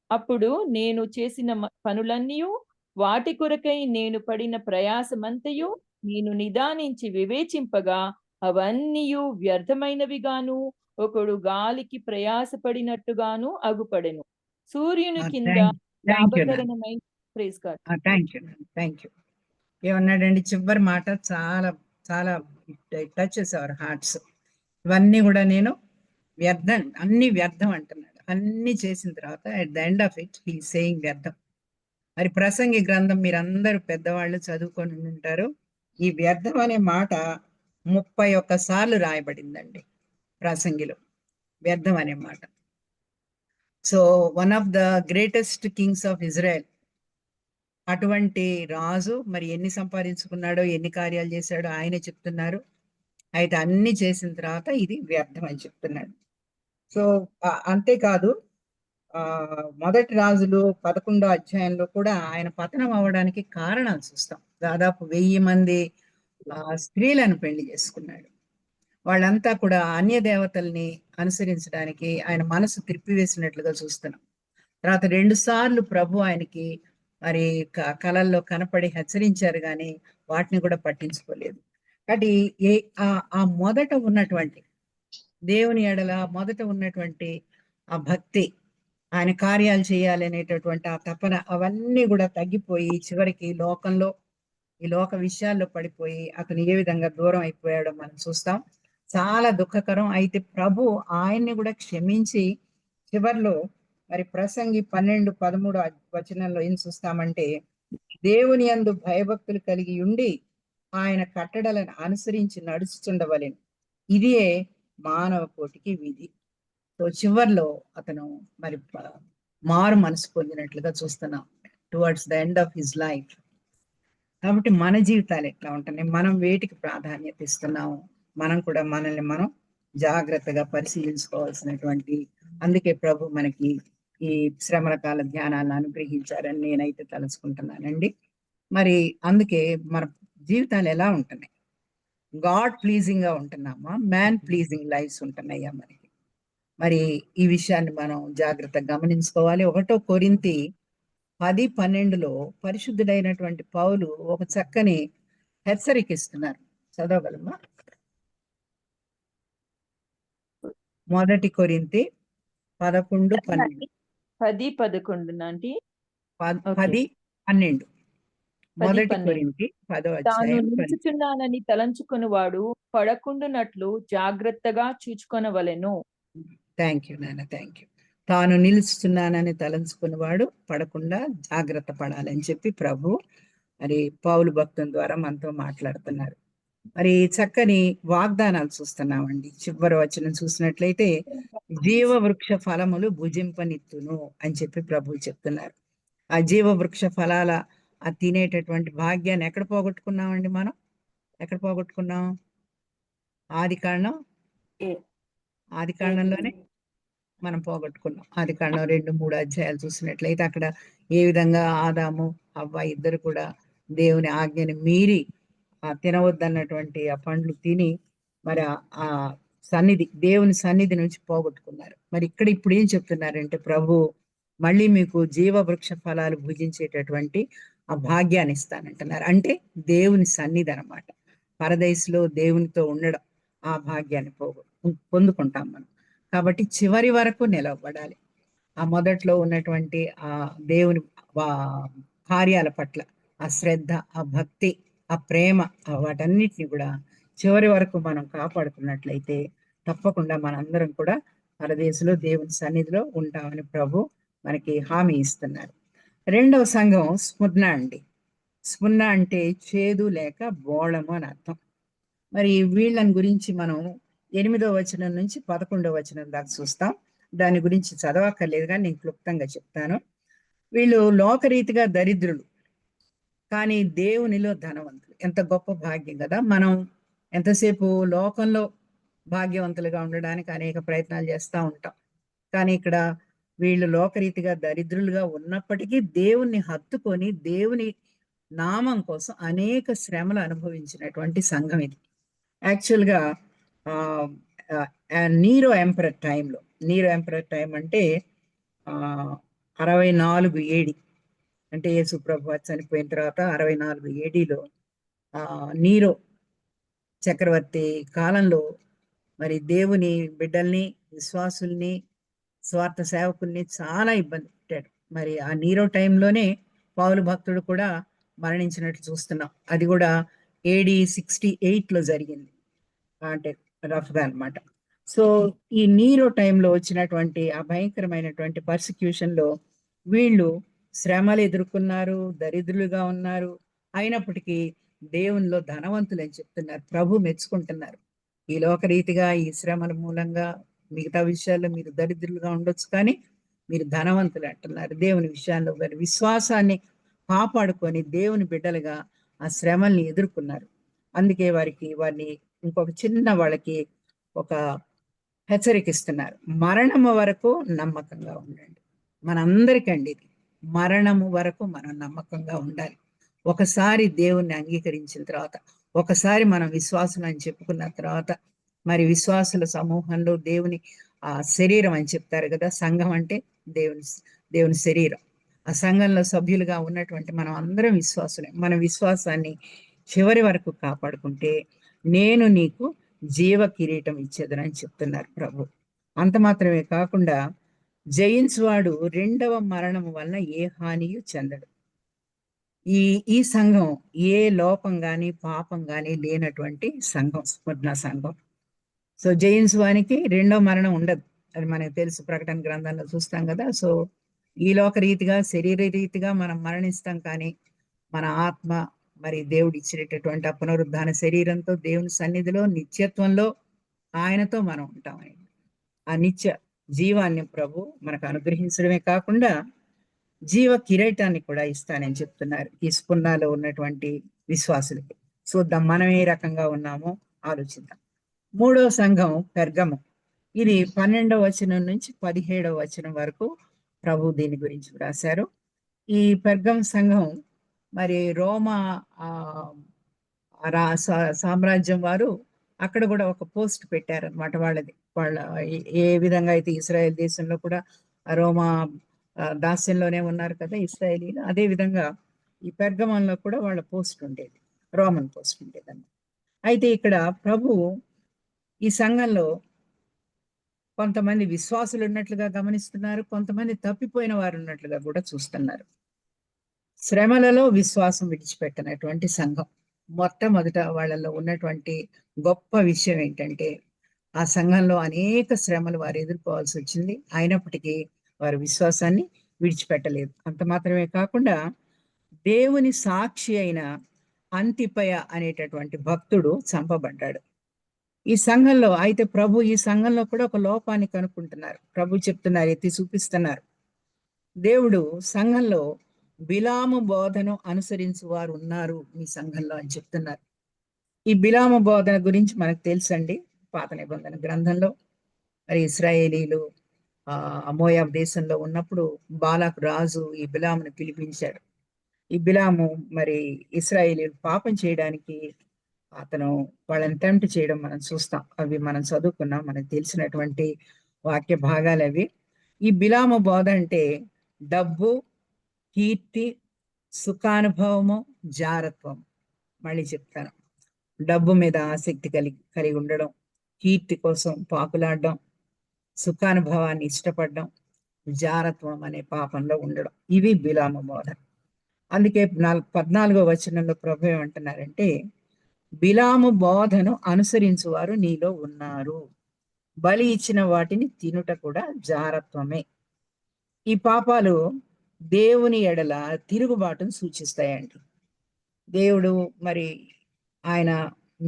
అప్పుడు నేను చేసిన పనులన్నీయు, వాటి కొరకై నేను పడిన ప్రయాసమంతయు నేను నిదానించి వివేచింపగా అవన్నీయు వ్యర్థమైనవిగాను, ఒకడు గాలికి ప్రయాసపడినట్టుగాను అగుపడెను. సూర్యుని కింద థ్యాంక్ యూ నాన్న. లాభకరమైన ప్రైజ్ గాడ్. Thank you. ఏమన్నాడండి చివరి మాట? చాలా చాలా టచెస్ అవర్ హార్ట్స్. ఇవన్నీ కూడా నేను వ్యర్థం, అన్ని వ్యర్థం అంటున్నాడు. అన్ని చేసిన తర్వాత at the end of it he saying వ్యర్థం. మరి ప్రసంగి గ్రంథం మీరందరూ పెద్దవాళ్ళు చదువుకొని ఉంటారు. ఈ వ్యర్థం అనే మాట 31 సార్లు రాయబడిందండి ప్రసంగిలో, వ్యర్థం అనే మాట. So one of the greatest Kings of Israel, అటువంటి రాజు మరి ఎన్ని సంపాదించుకున్నాడో, ఎన్ని కార్యాలు చేశాడో ఆయనే చెప్తున్నారు. అయితే అన్ని చేసిన తర్వాత ఇది వ్యర్థం అని చెప్తున్నాడు. సో అంతేకాదు, మొదటి రాజులు 11వ అధ్యాయంలో కూడా ఆయన పతనం అవ్వడానికి కారణాలు చూస్తాం. దాదాపు 1000 మంది స్త్రీలను పెళ్లి చేసుకున్నాడు. వాళ్ళంతా కూడా అన్య దేవతల్ని అనుసరించడానికి ఆయన మనసు తిప్పివేసినట్లుగా చూస్తున్నాం. తర్వాత 2 సార్లు ప్రభు ఆయనకి మరి కలల్లో కనపడి హెచ్చరించారు, కానీ వాటిని కూడా పట్టించుకోలేదు. కాబట్టి ఆ మొదట ఉన్నటువంటి దేవుని ఎడల మొదట ఉన్నటువంటి ఆ భక్తి, ఆయన కార్యాలు చేయాలి అనేటటువంటి ఆ తపన, అవన్నీ కూడా తగ్గిపోయి చివరికి లోకంలో, ఈ లోక విషయాల్లో పడిపోయి అతను ఏ విధంగా దూరం అయిపోయాడో మనం చూస్తాం. చాలా దుఃఖకరం. అయితే ప్రభు ఆయన్ని కూడా క్షమించి చివర్లో మరి ప్రసంగి 12-13 వచనంలో ఏం చూస్తామంటే, దేవుని యందు భయభక్తులు కలిగి ఉండి ఆయన కట్టడలను అనుసరించి నడుచుచుండవలెను, ఇదే మానవ కోటికి విధి. సో చివర్లో అతను మరి మారు మనసు పొందినట్లుగా చూస్తున్నాం towards the end of his life. కాబట్టి మన జీవితాలు ఎట్లా ఉంటున్నాయి, మనం వేటికి ప్రాధాన్యత ఇస్తున్నాము, మనం కూడా మనల్ని మనం జాగ్రత్తగా పరిశీలించుకోవాల్సినటువంటి, అందుకే ప్రభు మనకి ఈ శ్రమల కాల ధ్యానాలను అనుగ్రహించారని నేనైతే తలుచుకుంటున్నానండి. మరి అందుకే మన జీవితాలు ఎలా ఉంటున్నాయి? గాడ్ ప్లీజింగ్ గా ఉంటున్నామా, మ్యాన్ ప్లీజింగ్ లైఫ్స్ ఉంటున్నాయా మనకి? మరి ఈ విషయాన్ని మనం జాగ్రత్తగా గమనించుకోవాలి. 1 కొరింథీ 10-12లో పరిశుద్ధుడైనటువంటి పౌలు ఒక చక్కని హెచ్చరిక ఇస్తున్నారు. చదవగలమా? 1 కొరింథీ 11-12. 10-11 నాంటి 10-12. 1 కొరింథీ 10వ తాను అధ్యాయం. నిలుచుచున్నానని తలంచుకొనువాడు పడకుండునట్లు జాగ్రత్తగా చూచుకొనవలెను. థ్యాంక్ యూ నాన్న, థ్యాంక్ యూ. తాను నిలుస్తున్నానని తలంచుకున్నవాడు పడకుండా జాగ్రత్త పడాలని చెప్పి ప్రభు మరి పౌలు భక్తుని ద్వారా మనతో మాట్లాడుతున్నారు. మరి చక్కని వాగ్దానాలు చూస్తున్నామండి. చివరి వచనం చూసినట్లయితే, జీవవృక్ష ఫలములు భుజింపనిత్తును అని చెప్పి ప్రభు చెప్తున్నారు. ఆ జీవవృక్ష ఫలాల ఆ తినేటటువంటి భాగ్యాన్ని ఎక్కడ పోగొట్టుకున్నామండి మనం? ఎక్కడ పోగొట్టుకున్నాం? ఆది కాండంలోనే మనం పోగొట్టుకున్నాం. ఆది కాండం 2-3 అధ్యాయాలు చూసినట్లయితే అక్కడ ఏ విధంగా ఆదాము హవ్వ ఇద్దరు కూడా దేవుని ఆజ్ఞని మీరి తినవద్దన్నటువంటి ఆ పండ్లు తిని మరి ఆ సన్నిధి, దేవుని సన్నిధి నుంచి పోగొట్టుకున్నారు. మరి ఇక్కడ ఇప్పుడు ఏం చెప్తున్నారంటే, ప్రభు మళ్ళీ మీకు జీవవృక్ష ఫలాలు భుజించేటటువంటి ఆ భాగ్యాన్ని ఇస్తానంటున్నారు. అంటే దేవుని సన్నిధి అనమాట. పరదేశంలో దేవునితో ఉండడం, ఆ భాగ్యాన్ని పొందుకుంటాం మనం. కాబట్టి చివరి వరకు నిలవబడాలి. ఆ మొదట్లో ఉన్నటువంటి ఆ దేవుని కార్యాల పట్ల ఆ శ్రద్ధ, ఆ భక్తి, ఆ ప్రేమ, వాటన్నిటిని కూడా చివరి వరకు మనం కాపాడుకున్నట్లయితే తప్పకుండా మనందరం కూడా పరదేశంలో దేవుని సన్నిధిలో ఉంటామని ప్రభు మనకి హామీ ఇస్తున్నారు. 2వ సంఘం స్ముర్ణ అండి. స్ముర్ణ అంటే చేదు లేక బోళము అని అర్థం. మరి వీళ్ళని గురించి మనం 8వ వచనం నుంచి 11వ వచనం దాకా చూస్తాం. దాని గురించి చదవక్కర్లేదు, కానీ నేను క్లుప్తంగా చెప్తాను. వీళ్ళు లోకరీతిగా దరిద్రులు, కానీ దేవునిలో ధనవంతులు. ఎంత గొప్ప భాగ్యం కదా! మనం ఎంతసేపు లోకంలో భాగ్యవంతులుగా ఉండడానికి అనేక ప్రయత్నాలు చేస్తూ ఉంటాం. కానీ ఇక్కడ వీళ్ళు లోకరీతిగా దరిద్రులుగా ఉన్నప్పటికీ దేవుణ్ణి హత్తుకొని దేవుని నామం కోసం అనేక శ్రమలు అనుభవించినటువంటి సంఘం ఇది. యాక్చువల్గా నీరో ఎంపరర్ టైం అంటే 64 ఏడి, అంటే యేసు ప్రభు చనిపోయిన తర్వాత 64 ఏడీలో నీరో చక్రవర్తి కాలంలో మరి దేవుని బిడ్డల్ని, విశ్వాసుల్ని, స్వార్థ సేవకుల్ని చాలా ఇబ్బంది పెట్టాడు. మరి ఆ నీరో టైంలోనే పౌలు భక్తుడు కూడా మరణించినట్లు చూస్తున్నాం. అది కూడా AD 68లో జరిగింది, అంటే రఫ్గా అనమాట. సో ఈ నీరో టైంలో వచ్చినటువంటి ఆ భయంకరమైనటువంటి పర్సిక్యూషన్లో వీళ్ళు శ్రమలు ఎదుర్కొన్నారు, దరిద్రులుగా ఉన్నారు. అయినప్పటికీ దేవునిలో ధనవంతులు అని చెప్తున్నారు, ప్రభు మెచ్చుకుంటున్నారు. ఈ లోకరీతిగా ఈ శ్రమల మూలంగా మిగతా విషయాల్లో మీరు దరిద్రులుగా ఉండొచ్చు, కానీ మీరు ధనవంతులు అంటున్నారు. దేవుని విషయాల్లో వారి విశ్వాసాన్ని కాపాడుకొని దేవుని బిడ్డలుగా ఆ శ్రమల్ని ఎదుర్కొన్నారు. అందుకే వారిని ఇంకొక చిన్న వాళ్ళకి ఒక హెచ్చరిక ఇస్తున్నారు, మరణము వరకు నమ్మకంగా ఉండండి. మనందరికండి ఇది, మరణము వరకు మనం నమ్మకంగా ఉండాలి. ఒకసారి దేవుణ్ణి అంగీకరించిన తర్వాత, ఒకసారి మనం విశ్వాసం అని చెప్పుకున్న తర్వాత, మరి విశ్వాసుల సమూహంలో దేవుని శరీరం అని చెప్తారు కదా, సంఘం అంటే దేవుని శరీరం. ఆ సంఘంలో సభ్యులుగా ఉన్నటువంటి మనం అందరం విశ్వాసులే. మన విశ్వాసాన్ని చివరి వరకు కాపాడుకుంటే నేను నీకు జీవ కిరీటం ఇచ్చేదనని చెప్తున్నారు ప్రభు. అంత మాత్రమే కాకుండా జయించువాడు రెండవ మరణం వలన ఏ హానియు చెందడు. ఈ సంఘం ఏ లోపం గాని పాపం గాని లేనటువంటి సంఘం, స్మరణ సంఘం. సో జయించువానికి రెండో మరణం ఉండదు, అది మనకు తెలుసు, ప్రకటన గ్రంథంలో చూస్తాం కదా. సో ఈ లోక రీతిగా శరీర రీతిగా మనం మరణిస్తాం, కానీ మన ఆత్మ మరి దేవుడు ఇచ్చినటువంటి ఆ పునరుద్ధాన శరీరంతో దేవుని సన్నిధిలో నిత్యత్వంలో ఆయనతో మనం ఉంటామని, ఆ నిత్య జీవాన్ని ప్రభు మనకు అనుగ్రహించడమే కాకుండా జీవ కిరీటాన్ని కూడా ఇస్తానని చెప్తున్నారు ఈ స్పున్నాలో ఉన్నటువంటి విశ్వాసులకి. చూద్దాం మనం ఏ రకంగా ఉన్నామో ఆలోచిద్దాం. మూడో సంఘం పెర్గము. ఇది 12వ వచనం నుంచి 17వ వచనం వరకు ప్రభు దీని గురించి రాశారు. ఈ పెర్గం సంఘం మరి రోమా సామ్రాజ్యం వారు అక్కడ కూడా ఒక పోస్ట్ పెట్టారనమాట. వాళ్ళ ఏ విధంగా అయితే ఇస్రాయేల్ దేశంలో కూడా రోమా దాస్యంలోనే ఉన్నారు కదా ఇస్రాయేలీలు, అదే విధంగా ఈ పెర్గమంలో కూడా వాళ్ళ పోస్ట్ ఉండేది, రోమన్ పోస్ట్ ఉండేది అన్నమాట. అయితే ఇక్కడ ప్రభు ఈ సంఘంలో కొంతమంది విశ్వాసులు ఉన్నట్లుగా గమనిస్తున్నారు, కొంతమంది తప్పిపోయిన వారు ఉన్నట్లుగా కూడా చూస్తున్నారు. శ్రమలలో విశ్వాసం విడిచిపెట్టనటువంటి సంఘం. మొట్టమొదట వాళ్ళలో ఉన్నటువంటి గొప్ప విషయం ఏంటంటే, ఆ సంఘంలో అనేక శ్రమలు వారు ఎదుర్కోవాల్సి వచ్చింది, అయినప్పటికీ వారు విశ్వాసాన్ని విడిచిపెట్టలేదు. అంత మాత్రమే కాకుండా దేవుని సాక్షి అయిన అంతిపయ అనేటటువంటి భక్తుడు చంపబడ్డాడు ఈ సంఘంలో. అయితే ప్రభు ఈ సంఘంలో కూడా ఒక లోపాన్ని కనుక్కుంటున్నారు. ప్రభు చెప్తున్నారు, ఎత్తి చూపిస్తున్నారు. దేవుడు సంఘంలో బిలాము బోధను అనుసరించు వారు ఉన్నారు మీ సంఘంలో అని చెప్తున్నారు. ఈ బిలాము బోధన గురించి మనకు తెలుసండి, పాత నిబంధన గ్రంథంలో మరి ఇశ్రాయేలీలు మోయాబ్ దేశంలో ఉన్నప్పుడు బాలాకు రాజు ఈ బిలామును పిలిపించాడు. ఈ బిలాము మరి ఇశ్రాయేలీలు పాపం చేయడానికి అతను వాళ్ళని టెంప్ట్ చేయడం మనం చూస్తాం. అవి మనం చదువుకున్నాం, మనకు తెలిసినటువంటి వాక్య భాగాలు అవి. ఈ బిలాము బోధ అంటే డబ్బు, కీర్తి, సుఖానుభవము, జారత్వం. మళ్ళీ చెప్తాను, డబ్బు మీద ఆసక్తి కలిగి ఉండడం, కీర్తి కోసం పాకులాడడం, సుఖానుభవాన్ని ఇష్టపడడం, జారత్వం అనే పాపంలో ఉండడం, ఇవి బిలాము బోధ. అందుకే 14వ వచనంలో ప్రభు ఏమంటున్నారంటే, బిలాము బోధను అనుసరించువారు నీలో ఉన్నారు, బలి ఇచ్చిన వాటిని తినుట కూడా జారత్వమే. ఈ పాపాలు దేవుని ఎడల తిరుగుబాటును సూచిస్తాయండి. దేవుడు మరి ఆయన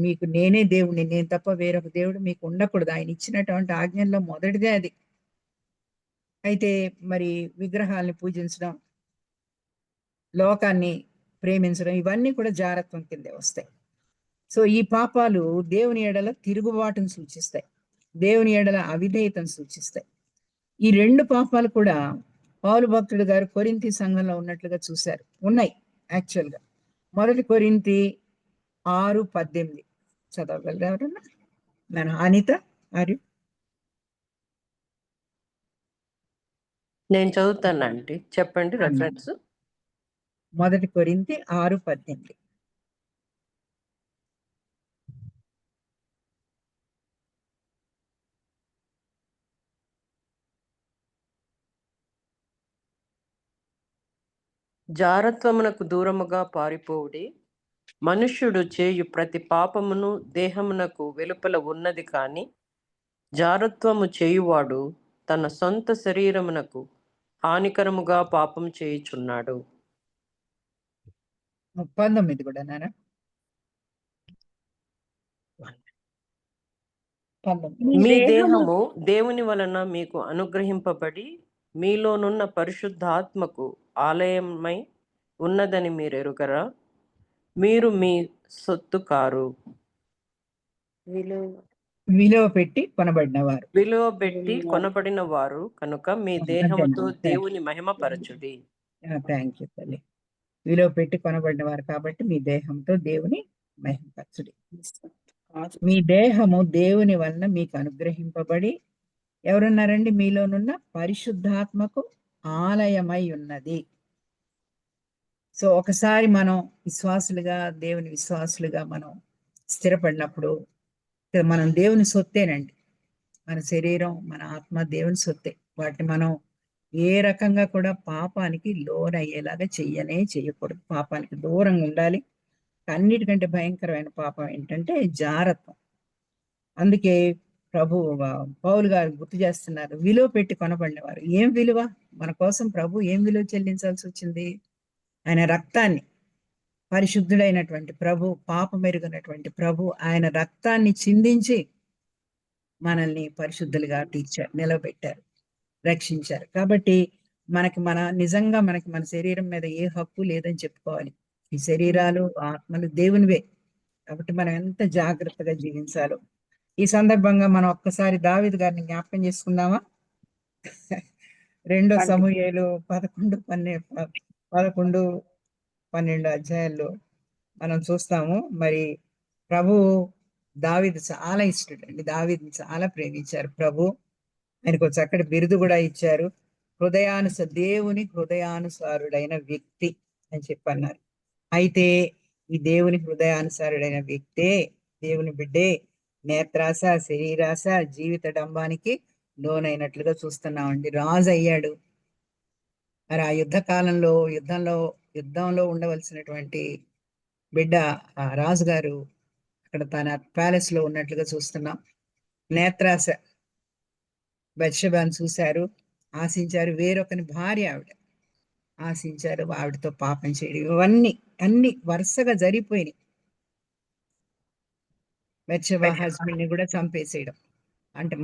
మీకు నేనే దేవుడిని, నేను తప్ప వేరొక దేవుడు మీకు ఉండకూడదు, ఆయన ఇచ్చినటువంటి ఆజ్ఞల్లో మొదటిదే అది. అయితే మరి విగ్రహాలని పూజించడం, లోకాన్ని ప్రేమించడం, ఇవన్నీ కూడా జారత్వం కిందే వస్తాయి. సో ఈ పాపాలు దేవుని ఎడల తిరుగుబాటును సూచిస్తాయి, దేవుని ఎడల అవిధేయతను సూచిస్తాయి. ఈ రెండు పాపాలు కూడా పౌలు భక్తుడు గారు కొరింథీ సంఘంలో ఉన్నట్లుగా చూశారు, ఉన్నాయి యాక్చువల్గా. మొదటి కొరింథీ 6:18 చదవగలరు ఎవరన్నా? మన అనిత ఆర్యు. నేను చదువుతానండి, చెప్పండి రెఫరెన్స్. మొదటి కొరింథీ 6:18. జారత్వమునకు దూరముగా పారిపోవుడి. మనుష్యుడు చేయు ప్రతి పాపమును దేహమునకు వెలుపల ఉన్నది కాని జారత్వము చేయువాడు తన సొంత శరీరమునకు హానికరముగా పాపం చేయుచున్నాడు. 19 కూడా నాన్న. 19. మీ దేహము దేవుని వలన మీకు అనుగ్రహింపబడి మీలోనున్న పరిశుద్ధాత్మకు ఆలయమై ఉన్నదని మీరు ఎరుగరా? మీరు మీ సొత్తు కారు, విలువ పెట్టి కొనబడిన వారు. విలువ పెట్టి కొనబడిన వారు కనుక మీ దేహముతో దేవుని మహిమపరచుడి. థ్యాంక్ యూ తల్లి. విలువ పెట్టి కొనబడిన వారు కాబట్టి మీ దేహంతో దేవుని మహిమపరచుడి. మీ దేహము దేవుని వలన మీకు అనుగ్రహింపబడి ఎవరున్నారండి? మీలోనున్న పరిశుద్ధాత్మకు ఆలయమై ఉన్నది. సో ఒకసారి మనం విశ్వాసులుగా, దేవుని విశ్వాసులుగా మనం స్థిరపడినప్పుడు మనం దేవుని సొత్తేనండి. మన శరీరం, మన ఆత్మ దేవుని సొత్తే. వాటిని మనం ఏ రకంగా కూడా పాపానికి లోనయ్యేలాగా చేయకూడదు. పాపానికి దూరంగా ఉండాలి. అన్నిటికంటే భయంకరమైన పాపం ఏంటంటే జారత్వం. అందుకే ప్రభు పౌలు గారు గుర్తు చేస్తున్నారు, విలువ పెట్టి కొనబడినవారు. ఏం విలువ? మన కోసం ప్రభు ఏం విలువ చెల్లించాల్సి వచ్చింది? ఆయన రక్తాన్ని. పరిశుద్ధుడైనటువంటి ప్రభు, పాపమెరుగనటువంటి ప్రభు ఆయన రక్తాన్ని చిందించి మనల్ని పరిశుద్ధులుగా తీర్చారు, నిలబెట్టారు, రక్షించారు. కాబట్టి నిజంగా మనకి మన శరీరం మీద ఏ హక్కు లేదని చెప్పుకోవాలి. ఈ శరీరాలు, ఆత్మలు దేవునివే. కాబట్టి మనం ఎంత జాగ్రత్తగా జీవించాలో. ఈ సందర్భంగా మనం ఒక్కసారి దావీదు గారిని జ్ఞాపకం చేసుకుందామా? 2 సమూయేలు 11-12 అధ్యాయాల్లో మనం చూస్తాము. మరి ప్రభు దావీదు చాలా ఇష్టడండి, దావీదుని చాలా ప్రేమించారు ప్రభు. ఆయనకు చక్కటి బిరుదు కూడా ఇచ్చారు, దేవుని హృదయానుసారుడైన వ్యక్తి అని చెప్పన్నారు. అయితే ఈ దేవుని హృదయానుసారుడైన వ్యక్తే, దేవుని బిడ్డే నేత్రాశ, శరీరాశ, జీవిత డంబానికి లోనైనట్లుగా చూస్తున్నామండి. రాజు అయ్యాడు. మరి ఆ యుద్ధంలో ఉండవలసినటువంటి బిడ్డ రాజుగారు అక్కడ తన ప్యాలెస్ లో ఉన్నట్లుగా చూస్తున్నాం. నేత్రాశ, బత్షెబాను చూశారు, ఆశించారు. వేరొకని భార్య ఆవిడ, ఆశించారు, ఆవిడతో పాపం చేయడం, అన్ని వరుసగా జరిగిపోయినాయి. బత్షెబా హస్బెండ్ ని కూడా చంపేసేయడం, అంటే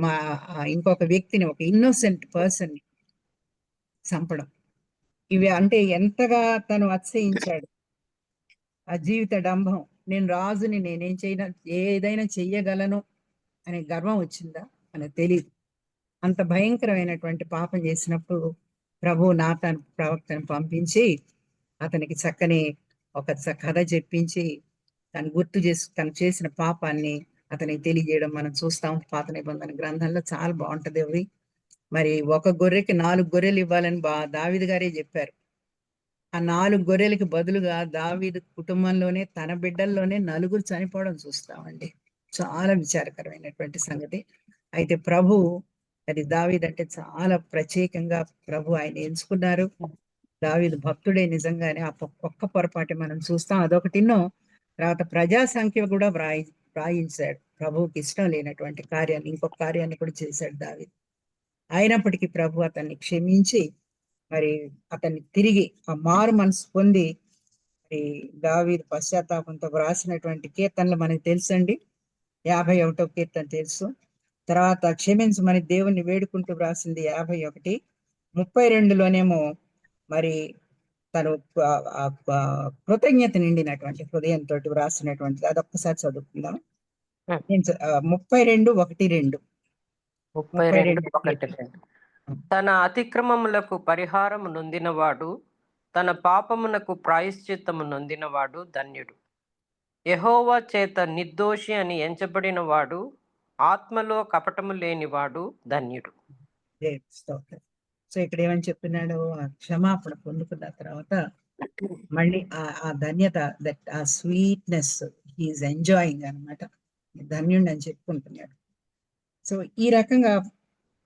ఇంకొక వ్యక్తిని, ఒక ఇన్నోసెంట్ పర్సన్ ని చంపడం. ఇవి అంటే ఎంతగా తను అతిశయించాడు. ఆ జీవిత డంబం, నేను రాజుని, ఏదైనా చెయ్యగలను అనే గర్వం వచ్చిందా మనకు తెలియదు. అంత భయంకరమైనటువంటి పాపం చేసినప్పుడు ప్రభు నాతాను ప్రవక్తను పంపించి అతనికి చక్కని ఒక కథ చెప్పించి తను చేసిన పాపాన్ని అతనికి తెలియజేయడం మనం చూస్తాం పాత నిబంధన గ్రంథంలో. చాలా బాగుంటది అవి. మరి ఒక గొర్రెకి 4 గొర్రెలు ఇవ్వాలని దావీదు గారే చెప్పారు. ఆ 4 గొర్రెలకి బదులుగా దావీదు కుటుంబంలోనే, తన బిడ్డల్లోనే 4 చనిపోవడం చూస్తామండి. చాలా విచారకరమైనటువంటి సంగతి. అయితే ప్రభు, అది దావీదు అంటే చాలా ప్రత్యేకంగా ప్రభు ఆయన ఎంచుకున్నారు. దావీదు భక్తుడే నిజంగానే. ఆ ఒక్క పొరపాటు మనం చూస్తాం. అదొకటిన్నో. తర్వాత ప్రజా సంఖ్య కూడా వ్రాయించాడు. ప్రభువుకి ఇష్టం లేనటువంటి కార్యాన్ని, ఇంకొక కార్యాన్ని కూడా చేశాడు దావీదు. అయినప్పటికీ ప్రభు అతన్ని క్షమించి మరి అతన్ని తిరిగి ఆ మారు మనసు పొంది, మరి దావీదు పశ్చాత్తాపంతో వ్రాసినటువంటి కీర్తనలు మనకు తెలుసండి. 51వ కీర్తన తెలుసు. తర్వాత క్షమించమని దేవుణ్ణి వేడుకుంటూ వ్రాసింది 51. 32లోనేమో మరి తను కృతజ్ఞత నిండినటువంటి హృదయంతో వ్రాసినటువంటిది. అదొక్కసారి చదువుకుందాం. 32:1-2. 32:1-2. తన అతిక్రమములకు పరిహారము నొందినవాడు, తన పాపమునకు ప్రాయశ్చిత్తము నొందినవాడు ధన్యుడు. యెహోవా చేత నిర్దోషి అని ఎంచబడిన వాడు, ఆత్మలో కపటము లేనివాడు ధన్యుడు. సో ఇక్కడ ఏమని చెప్తున్నాడు? ఆ క్షమాపణ పొందుకున్న తర్వాత మళ్ళీ ఆ ధన్యత, దట్ ఆ స్వీట్నెస్ హీఈస్ ఎంజాయింగ్ అనమాట. ధన్యుడు అని చెప్పుకుంటున్నాడు. సో ఈ రకంగా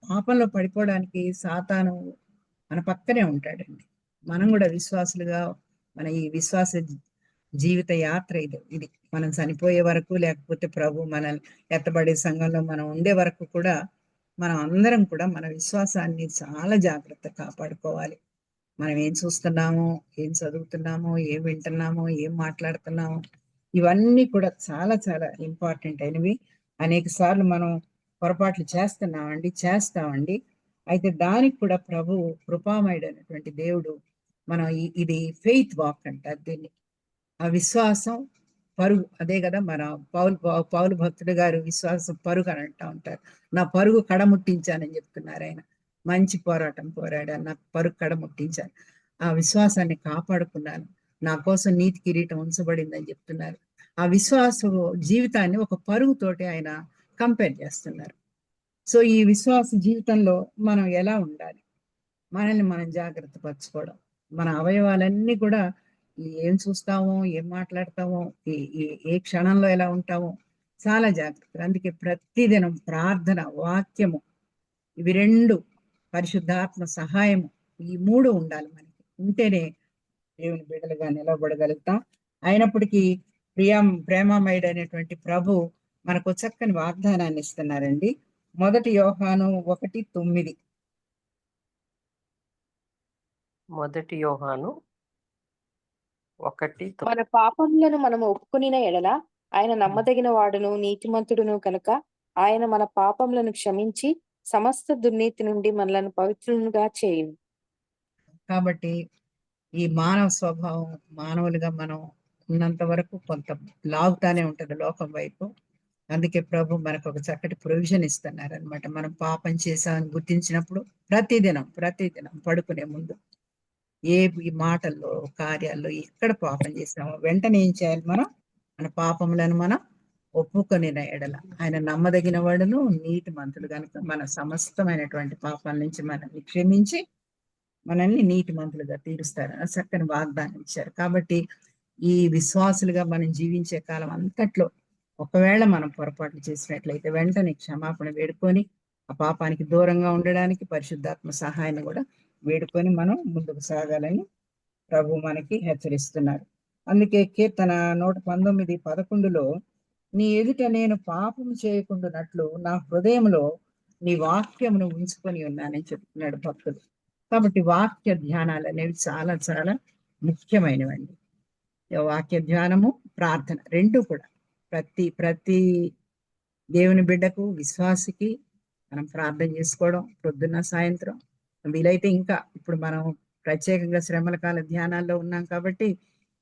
పాపంలో పడిపోవడానికి సాతాను మన పక్కనే ఉంటాడండి. మనం కూడా విశ్వాసులుగా మన ఈ విశ్వాస జీవిత యాత్ర ఇది మనం చనిపోయే వరకు, లేకపోతే ప్రభు మనల్ని ఎత్తబడే సంఘంలో మనం ఉండే వరకు కూడా మనం అందరం కూడా మన విశ్వాసాన్ని చాలా జాగ్రత్తగా కాపాడుకోవాలి. మనం ఏం చూస్తున్నామో, ఏం చదువుతున్నామో, ఏం వింటున్నామో, ఏం మాట్లాడుతున్నామో, ఇవన్నీ కూడా చాలా చాలా ఇంపార్టెంట్ అయినవి. అనేక సార్లు మనం పొరపాట్లు చేస్తామండి. అయితే దానికి కూడా ప్రభు కృపామయుడైనటువంటి దేవుడు మనం ఇది ఫెయిత్ వాక్ అంటారు దీన్ని. ఆ విశ్వాసం పరుగు, అదే కదా మన పౌలు భక్తుడు గారు విశ్వాసం పరుగు అని అంటా ఉంటారు. నా పరుగు కడముట్టించానని చెప్తున్నారు ఆయన. మంచి పోరాటం పోరాడాను, నాకు పరుగు కడముట్టించాను, ఆ విశ్వాసాన్ని కాపాడుకున్నాను, నా కోసం నీతి కిరీటం ఉంచబడిందని చెప్తున్నారు. ఆ విశ్వాస జీవితాన్ని ఒక పరుగుతోటి ఆయన కంపేర్ చేస్తున్నారు. సో ఈ విశ్వాస జీవితంలో మనం ఎలా ఉండాలి, మనల్ని మనం జాగ్రత్త పరచుకోవడం, మన అవయవాలన్నీ కూడా ఏం చూస్తామో, ఏం మాట్లాడతామో, ఏ క్షణంలో ఎలా ఉంటామో చాలా జాగ్రత్త. అందుకే ప్రతిదినం ప్రార్థన, వాక్యము, ఇవి రెండు, పరిశుద్ధాత్మ సహాయము, ఈ మూడు ఉండాలి మనకి. ఉంటేనే దేవుని బిడ్డలుగా నిలబడగలుగుతాం. అయినప్పటికీ ప్రేమమయుడైనటువంటి ప్రభు మనకు చక్కని వాగ్దానాన్ని ఇస్తున్నారండి. 1 యోహాను 1:9. 1 యోహాను 1:9. మన పాపములను మనము ఒప్పుకొనిన ఎడల ఆయన నమ్మదగిన వాడును నీతిమంతుడును కనుక ఆయన మన పాపములను క్షమించి సమస్త దుర్నీతి నుండి మనలను పవిత్రులుగా చేయును. కాబట్టి ఈ మానవ స్వభావం, మానవులుగా మనం ఉన్నంత వరకు కొంత లాగుతానే ఉంటది లోకం వైపు. అందుకే ప్రభు మనకు ఒక చక్కటి ప్రొవిజన్ ఇస్తున్నారు అనమాట. మనం పాపం చేసామని గుర్తించినప్పుడు ప్రతిదినం పడుకునే ముందు ఈ మాటల్లో, కార్యాల్లో ఎక్కడ పాపం చేసామో వెంటనే ఏం చేయాలి? మన పాపములను మనం ఒప్పుకొని ఎడల ఆయన నమ్మదగిన వాడును నీతిమంతుడు కనుక మన సమస్తమైనటువంటి పాపాల నుంచి మనల్ని క్షమించి మనల్ని నీతిమంతులుగా తీరుస్తారు. చక్కని వాగ్దానం ఇచ్చారు. కాబట్టి ఈ విశ్వాసులుగా మనం జీవించే కాలం అంతట్లో ఒకవేళ మనం పొరపాట్లు చేసినట్లయితే వెంటనే క్షమాపణ వేడుకొని ఆ పాపానికి దూరంగా ఉండడానికి పరిశుద్ధాత్మ సహాయాన్ని కూడా వేడుకొని మనం ముందుకు సాగాలని ప్రభు మనకి హెచ్చరిస్తున్నారు. అందుకే కీర్తన 119:11 నీ ఎదుట నేను పాపం చేయకుండానట్లు నా హృదయంలో నీ వాక్యమును ఉంచుకొని ఉన్నానని చెప్తున్నాడు భక్తుడు. కాబట్టి వాక్య ధ్యానాలు అనేవి చాలా చాలా ముఖ్యమైనవండి. వాక్య ధ్యానము, ప్రార్థన రెండు కూడా ప్రతి దేవుని బిడ్డకు, విశ్వాసికి మనం ప్రార్థన చేసుకోవడం పొద్దున్న సాయంత్రం. వీలైతే ఇంకా ఇప్పుడు మనం ప్రత్యేకంగా శ్రమల కాల ధ్యానాల్లో ఉన్నాం కాబట్టి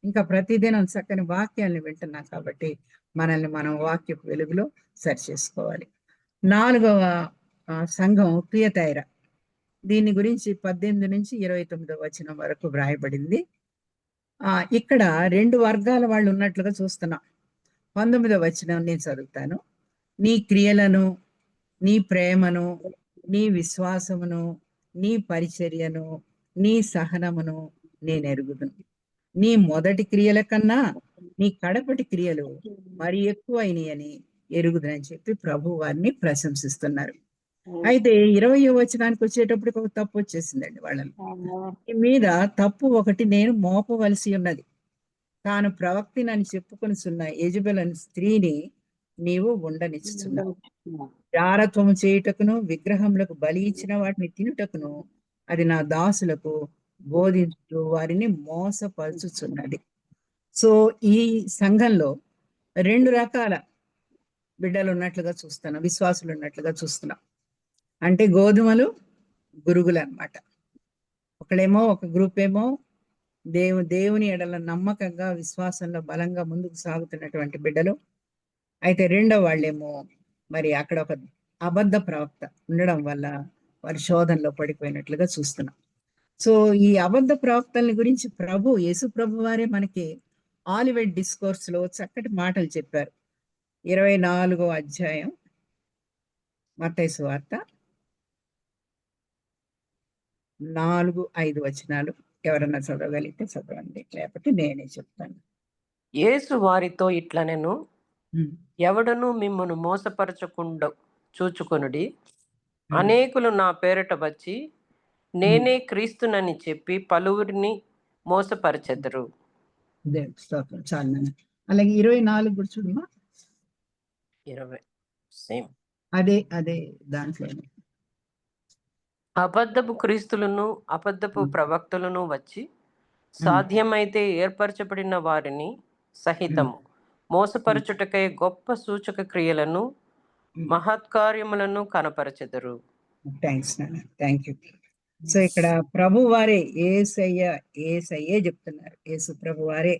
ఇంకా ప్రతిదినం చక్కని వాక్యాన్ని వింటున్నాం కాబట్టి మనల్ని మనం వాక్యపు వెలుగులో సరి చేసుకోవాలి. 4వ సంఘం తుయతైర. దీని గురించి 18 నుంచి 29 వచనం వరకు వ్రాయబడింది. ఇక్కడ 2 వర్గాల వాళ్ళు ఉన్నట్లుగా చూస్తున్నాం. 19వ వచనం నేను చదువుతాను. నీ క్రియలను, నీ ప్రేమను, నీ విశ్వాసమును, నీ పరిచర్యను, నీ సహనమును నేను ఎరుగుదును. నీ మొదటి క్రియల కన్నా నీ కడపటి క్రియలు మరి ఎక్కువైనయని ఎరుగుదని చెప్పి ప్రభు వారిని ప్రశంసిస్తున్నారు. అయితే 20వ వచనానికి వచ్చేటప్పటికి ఒక తప్పు వచ్చేసిందండి వాళ్ళని. ఈ మీద తప్పు ఒకటి నేను మోపవలసి ఉన్నది. తాను ప్రవక్తినని చెప్పుకొనిచున్న యెజబెల్ అనే స్త్రీని నీవు ఉండనిచ్చుచున్నావు. జారత్వము చేయుటకును, విగ్రహములకు బలి ఇచ్చిన వాటిని తినుటకును అది నా దాసులకు బోధించు వారిని మోసపరుచుచున్నది. సో ఈ సంఘంలో 2 రకాల బిడ్డలు ఉన్నట్లుగా చూస్తున్నాం, విశ్వాసులు ఉన్నట్లుగా చూస్తున్నాం. అంటే గోధుమలు, గురుగులు అన్నమాట. ఒక గ్రూప్ ఏమో దేవుని ఎడల నమ్మకంగా విశ్వాసంలో బలంగా ముందుకు సాగుతున్నటువంటి బిడ్డలు. అయితే రెండో వాళ్ళేమో మరి అక్కడ ఒక అబద్ధ ప్రవక్త ఉండడం వల్ల వారి శోధనలో పడిపోయినట్లుగా చూస్తున్నాం. సో ఈ అబద్ధ ప్రవక్తల్ని గురించి యేసు ప్రభు వారే మనకి ఆలివెట్ డిస్కోర్స్ లో చక్కటి మాటలు చెప్పారు. 24వ అధ్యాయం మత్తయి సువార్త 4-5 వచనాలు ఎవరన్నా చదవగలిగితే చదవండి, లేకపోతే నేనే చెప్తాను. యేసు వారితో ఇట్లనెను, ఉమ్, ఎవడను మిమ్మును మోసపరచకుండా చూచుకొనుడి. ఉమ్, అనేకులు నా పేరిట వచ్చి నేనే క్రీస్తునని చెప్పి పలువురిని మోసపరచెదరు. దేవుని స్తోత్రం. చాలు నాన్న. అలాగే 24 కూడా చూడమ్మా. 20 సేమ్. అదే దాంట్లోనే. అబద్ధపు క్రీస్తులను అబద్ధపు ప్రవక్తలను వచ్చి సాధ్యమైతే ఏర్పరచబడిన వారిని సహితము మోసపరచుటకై గొప్ప సూచక క్రియలను మహత్కార్యములను కనపరచెదరు. థ్యాంక్స్ నాన్న, థ్యాంక్ యూ. సో ఇక్కడ ప్రభు వారే ఏసయ్యే చెప్తున్నారు, యేసు ప్రభు వారే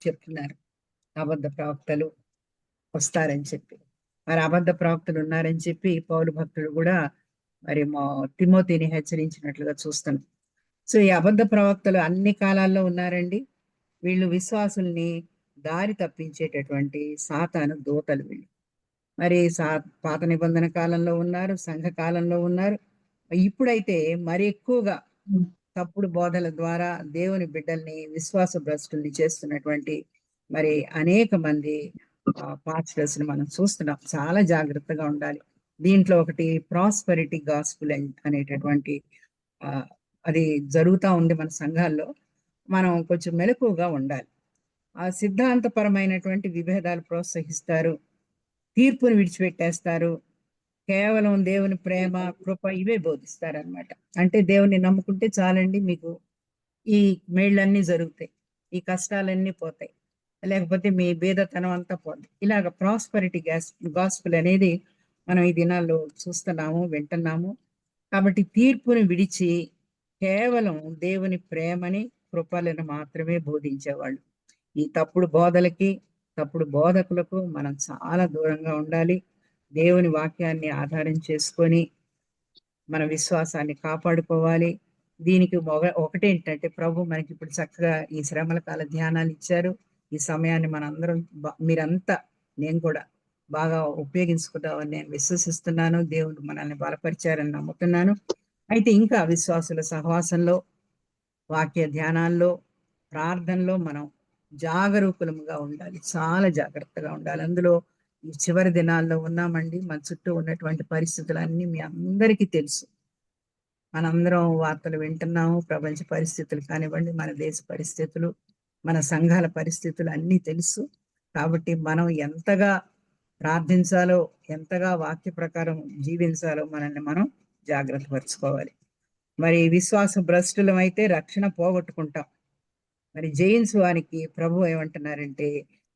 చెప్తున్నారు అబద్ధ ప్రవక్తలు వస్తారని చెప్పి. మరి అబద్ధ ప్రవక్తలు ఉన్నారని చెప్పి పౌలు భక్తుడు కూడా మరి తిమోతిని హెచ్చరించినట్లుగా చూస్తున్నాం. సో ఈ అబద్ధ ప్రవక్తలు అన్ని కాలాల్లో ఉన్నారండి. వీళ్ళు విశ్వాసుల్ని దారి తప్పించేటటువంటి సాతాను దూతలు వీళ్ళు. మరి పాత నిబంధన కాలంలో ఉన్నారు, సంఘ కాలంలో ఉన్నారు. ఇప్పుడైతే మరి ఎక్కువగా తప్పుడు బోధల ద్వారా దేవుని బిడ్డల్ని విశ్వాస భ్రష్టుల్ని చేస్తున్నటువంటి మరి అనేక మంది పాస్టర్స్ ని మనం చూస్తున్నాం. చాలా జాగ్రత్తగా ఉండాలి. దీంట్లో ఒకటి ప్రాస్పెరిటీ గాస్పుల్ అనేటటువంటి అది జరుగుతూ ఉంది మన సంఘాల్లో. మనం కొంచెం మెలకువగా ఉండాలి. ఆ సిద్ధాంతపరమైనటువంటి విభేదాలు ప్రోత్సహిస్తారు, తీర్పుని విడిచిపెట్టేస్తారు, కేవలం దేవుని ప్రేమ కృప ఇవే బోధిస్తారనమాట. అంటే దేవుని నమ్ముకుంటే చాలండి, మీకు ఈ మేళ్ళన్నీ జరుగుతాయి, ఈ కష్టాలన్నీ పోతాయి, లేకపోతే మీ బీదతనం అంతా పోతుంది. ఇలాగ ప్రాస్పరిటీ గాస్పుల్ అనేది మనం ఈ దినాల్లో చూస్తున్నాము, వింటున్నాము. కాబట్టి తీర్పుని విడిచి కేవలం దేవుని ప్రేమని కృపలను మాత్రమే బోధించేవాళ్ళు. ఈ తప్పుడు బోధలకి తప్పుడు బోధకులకు మనం చాలా దూరంగా ఉండాలి. దేవుని వాక్యాన్ని ఆధారం చేసుకొని మన విశ్వాసాన్ని కాపాడుకోవాలి. దీనికి ఒకటేంటంటే ప్రభు మనకి ఇప్పుడు చక్కగా ఈ శ్రమల కాల ధ్యానాలు ఇచ్చారు. ఈ సమయాన్ని మనందరం మీరంతా నేను కూడా బాగా ఉపయోగించుకుంటామని నేను విశ్వసిస్తున్నాను. దేవుడు మనల్ని బలపరిచారని నమ్ముతున్నాను. అయితే ఇంకా విశ్వాసుల సహవాసంలో, వాక్య ధ్యానాల్లో, ప్రార్థనలో మనం జాగరూకులముగా ఉండాలి, చాలా జాగ్రత్తగా ఉండాలి. అందులో ఈ చివరి దినాల్లో ఉన్నామండి. మన చుట్టూ ఉన్నటువంటి పరిస్థితులన్నీ మీ అందరికీ తెలుసు. మనందరం వార్తలు వింటున్నాము. ప్రపంచ పరిస్థితులు కానివ్వండి, మన దేశ పరిస్థితులు, మన సంఘాల పరిస్థితులు అన్నీ తెలుసు. కాబట్టి మనం ఎంతగా ప్రార్థించాలో, ఎంతగా వాక్య ప్రకారం జీవించాలో మనల్ని మనం జాగ్రత్త పరుచుకోవాలి. మరి విశ్వాస భ్రష్టులం అయితే రక్షణ పోగొట్టుకుంటాం. మరి జైన్స్ వారికి ప్రభు ఏమంటున్నారంటే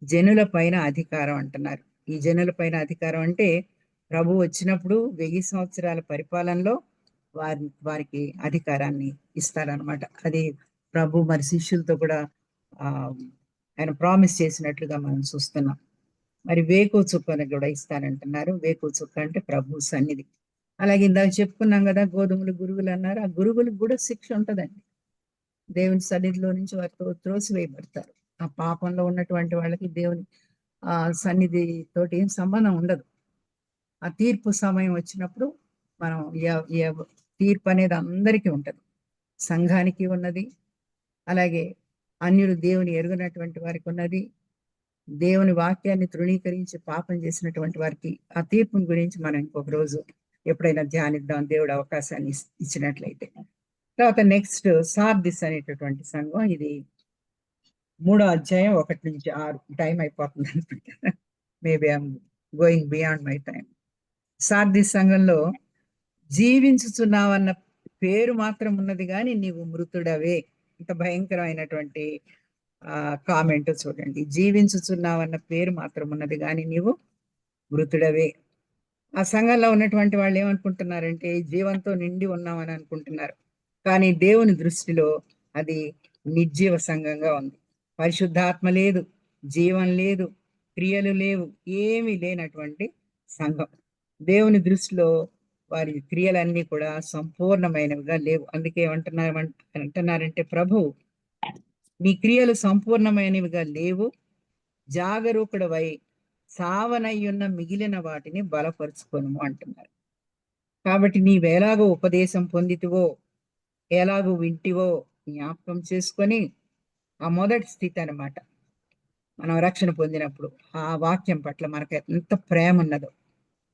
జనుల పైన అధికారం అంటున్నారు. ఈ జనుల పైన అధికారం అంటే ప్రభు వచ్చినప్పుడు 1000 సంవత్సరాల పరిపాలనలో వారికి అధికారాన్ని ఇస్తారనమాట. అది ప్రభు మరి శిష్యులతో కూడా ఆయన ప్రామిస్ చేసినట్లుగా మనం చూస్తున్నాం. మరి వేకువ చుక్కని కూడా ఇస్తానంటున్నారు. వేకువ చుక్క అంటే ప్రభు సన్నిధి. అలాగే ఇందాక చెప్పుకున్నాం కదా, గోధుమలు గురువులు అన్నారు. ఆ గురువులకు కూడా శిక్ష ఉంటుందండి. దేవుని సన్నిధిలో నుంచి వారితో త్రోసివేయబడతారు. ఆ పాపంలో ఉన్నటువంటి వాళ్ళకి దేవుని సన్నిధి తోటి ఏం సంబంధం ఉండదు. ఆ తీర్పు సమయం వచ్చినప్పుడు మనం తీర్పు అనేది అందరికీ ఉంటది, సంఘానికి ఉన్నది, అలాగే అన్యులు దేవుని ఎరుగనటువంటి వారికి ఉన్నది, దేవుని వాక్యాన్ని తృణీకరించి పాపం చేసినటువంటి వారికి ఆ తీర్పుని గురించి మనం ఇంకొక రోజు ఎప్పుడైనా ధ్యానిద్దాం, దేవుడు అవకాశాన్ని ఇచ్చినట్లయితే. తర్వాత నెక్స్ట్ సార్దిస్ అనేటటువంటి సంఘం. ఇది 3వ అధ్యాయం 1-6. టైం అయిపోతుంది అనుకుంటా, maybe I'm going beyond my time. Sardis సంఘంలో జీవించుచున్నావన్న పేరు మాత్రం ఉన్నది కానీ నీవు మృతుడవే. ఇంత భయంకరమైనటువంటి కామెంట్ చూడండి. జీవించుచున్నావన్న పేరు మాత్రం ఉన్నది కానీ నీవు మృతుడవే. ఆ సంఘంలో ఉన్నటువంటి వాళ్ళు ఏమనుకుంటున్నారంటే జీవంతో నిండి ఉన్నామని అనుకుంటున్నారు. కానీ దేవుని దృష్టిలో అది నిర్జీవ సంఘంగా ఉంది. పరిశుద్ధాత్మ లేదు, జీవం లేదు, క్రియలు లేవు, ఏమీ లేనటువంటి సంఘం. దేవుని దృష్టిలో వారి క్రియలన్నీ కూడా సంపూర్ణమైనవిగా లేవు. అందుకే అంటున్నారంటే ప్రభు, నీ క్రియలు సంపూర్ణమైనవిగా లేవు, జాగరూకుడవై సావనయ్యున్న మిగిలిన వాటిని బలపరుచుకొనుము అంటున్నారు. కాబట్టి నీవెలాగో ఉపదేశం పొందితివో, ఎలాగో వింటివో జ్ఞాపకం చేసుకొని, ఆ మొదటి స్థితి అన్నమాట. మనం రక్షణ పొందినప్పుడు ఆ వాక్యం పట్ల మనకు ఎంత ప్రేమ ఉన్నదో,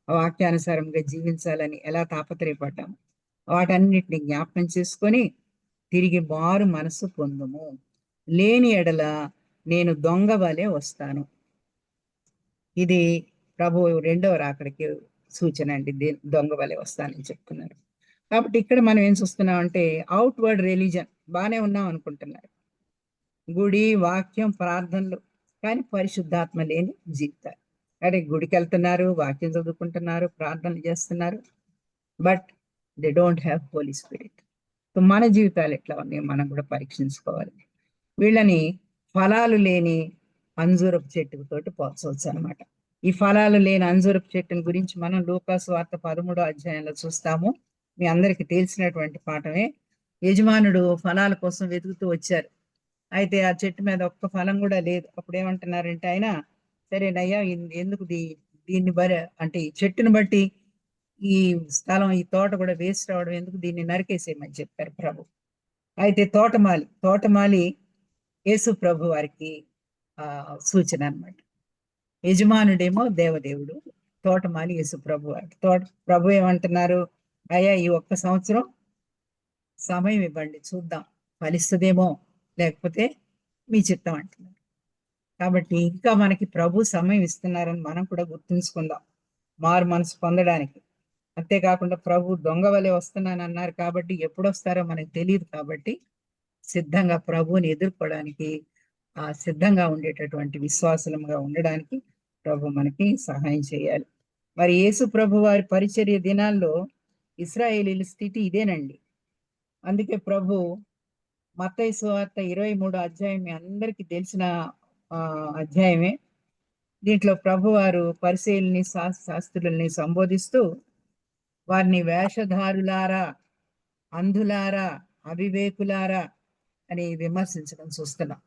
ఆ వాక్యానుసారంగా జీవించాలని ఎలా తాపత్రయపడ్డాము, వాటన్నిటిని జ్ఞాపకం చేసుకొని తిరిగి మారు మనసు పొందుము. లేని ఎడల నేను దొంగ వలె వస్తాను. ఇది ప్రభు రెండవ రాకడికి సూచన అండి. దొంగ వలె వస్తానని చెప్తున్నారు. కాబట్టి ఇక్కడ మనం ఏం చూస్తున్నాం అంటే, అవుట్వర్డ్ రిలీజన్ బాగానే ఉన్నాం అనుకుంటున్నారు, గుడి, వాక్యం, ప్రార్థనలు, కానీ పరిశుద్ధాత్మ లేని జీవితాలు. అదే గుడికి వెళ్తున్నారు, వాక్యం చదువుకుంటున్నారు, ప్రార్థనలు చేస్తున్నారు, but they don't have Holy Spirit. మన జీవితాలు ఎట్లా ఉన్నాయి మనం కూడా పరీక్షించుకోవాలి. వీళ్ళని ఫలాలు లేని అంజూరపు చెట్టుతోటి పోల్చవచ్చు అనమాట. ఈ ఫలాలు లేని అంజూరపు చెట్టుని గురించి మనం లూకాసు వార్త 13వ అధ్యాయంలో చూస్తాము. మీ అందరికి తెలిసినటువంటి పాఠమే. యజమానుడు ఫలాల కోసం వెతుకుతూ వచ్చారు. అయితే ఆ చెట్టు మీద ఒక్క ఫలం కూడా లేదు. అప్పుడు ఏమంటున్నారంటే ఆయన, సరేనయ్యా, ఎందుకు దీన్ని అంటే ఈ చెట్టుని బట్టి ఈ స్థలం, ఈ తోట కూడా వేస్ట్ అవడం ఎందుకు, దీన్ని నరికేసేయమని చెప్పారు ప్రభు. అయితే తోటమాలి యేసు ప్రభు వారికి సూచన అన్నమాట. యజమానుడేమో దేవదేవుడు, తోటమాలి యేసు ప్రభు వారికి. ప్రభు ఏమంటున్నారు, అయ్యా ఈ ఒక్క సంవత్సరం సమయం ఇవ్వండి, చూద్దాం ఫలిస్తుందేమో, లేకపోతే మీ చిత్తం అంటున్నారు. కాబట్టి ఇంకా మనకి ప్రభు సమయం ఇస్తున్నారని మనం కూడా గుర్తుంచుకుందాం, మారు మనసు పొందడానికి. అంతేకాకుండా ప్రభు దొంగ వలె వస్తున్నాను అన్నారు కాబట్టి ఎప్పుడు వస్తారో మనకు తెలియదు. కాబట్టి సిద్ధంగా ప్రభువుని ఎదుర్కోవడానికి సిద్ధంగా ఉండేటటువంటి విశ్వాసులంగా ఉండడానికి ప్రభు మనకి సహాయం చేయాలి. మరి యేసు ప్రభు వారి పరిచర్య దినాల్లో ఇశ్రాయేలీల స్థితి ఇదేనండి. అందుకే ప్రభు మత్తయి సువార్త 23వ అధ్యాయం మీ అందరికీ తెలిసిన అధ్యాయమే. దీంట్లో ప్రభు వారు పరిసయ్యుల్ని, శాస్త్రులని సంబోధిస్తూ వారిని వేషధారులారా, అంధులారా, అవివేకులారా అని విమర్శించడం చూస్తున్నాం.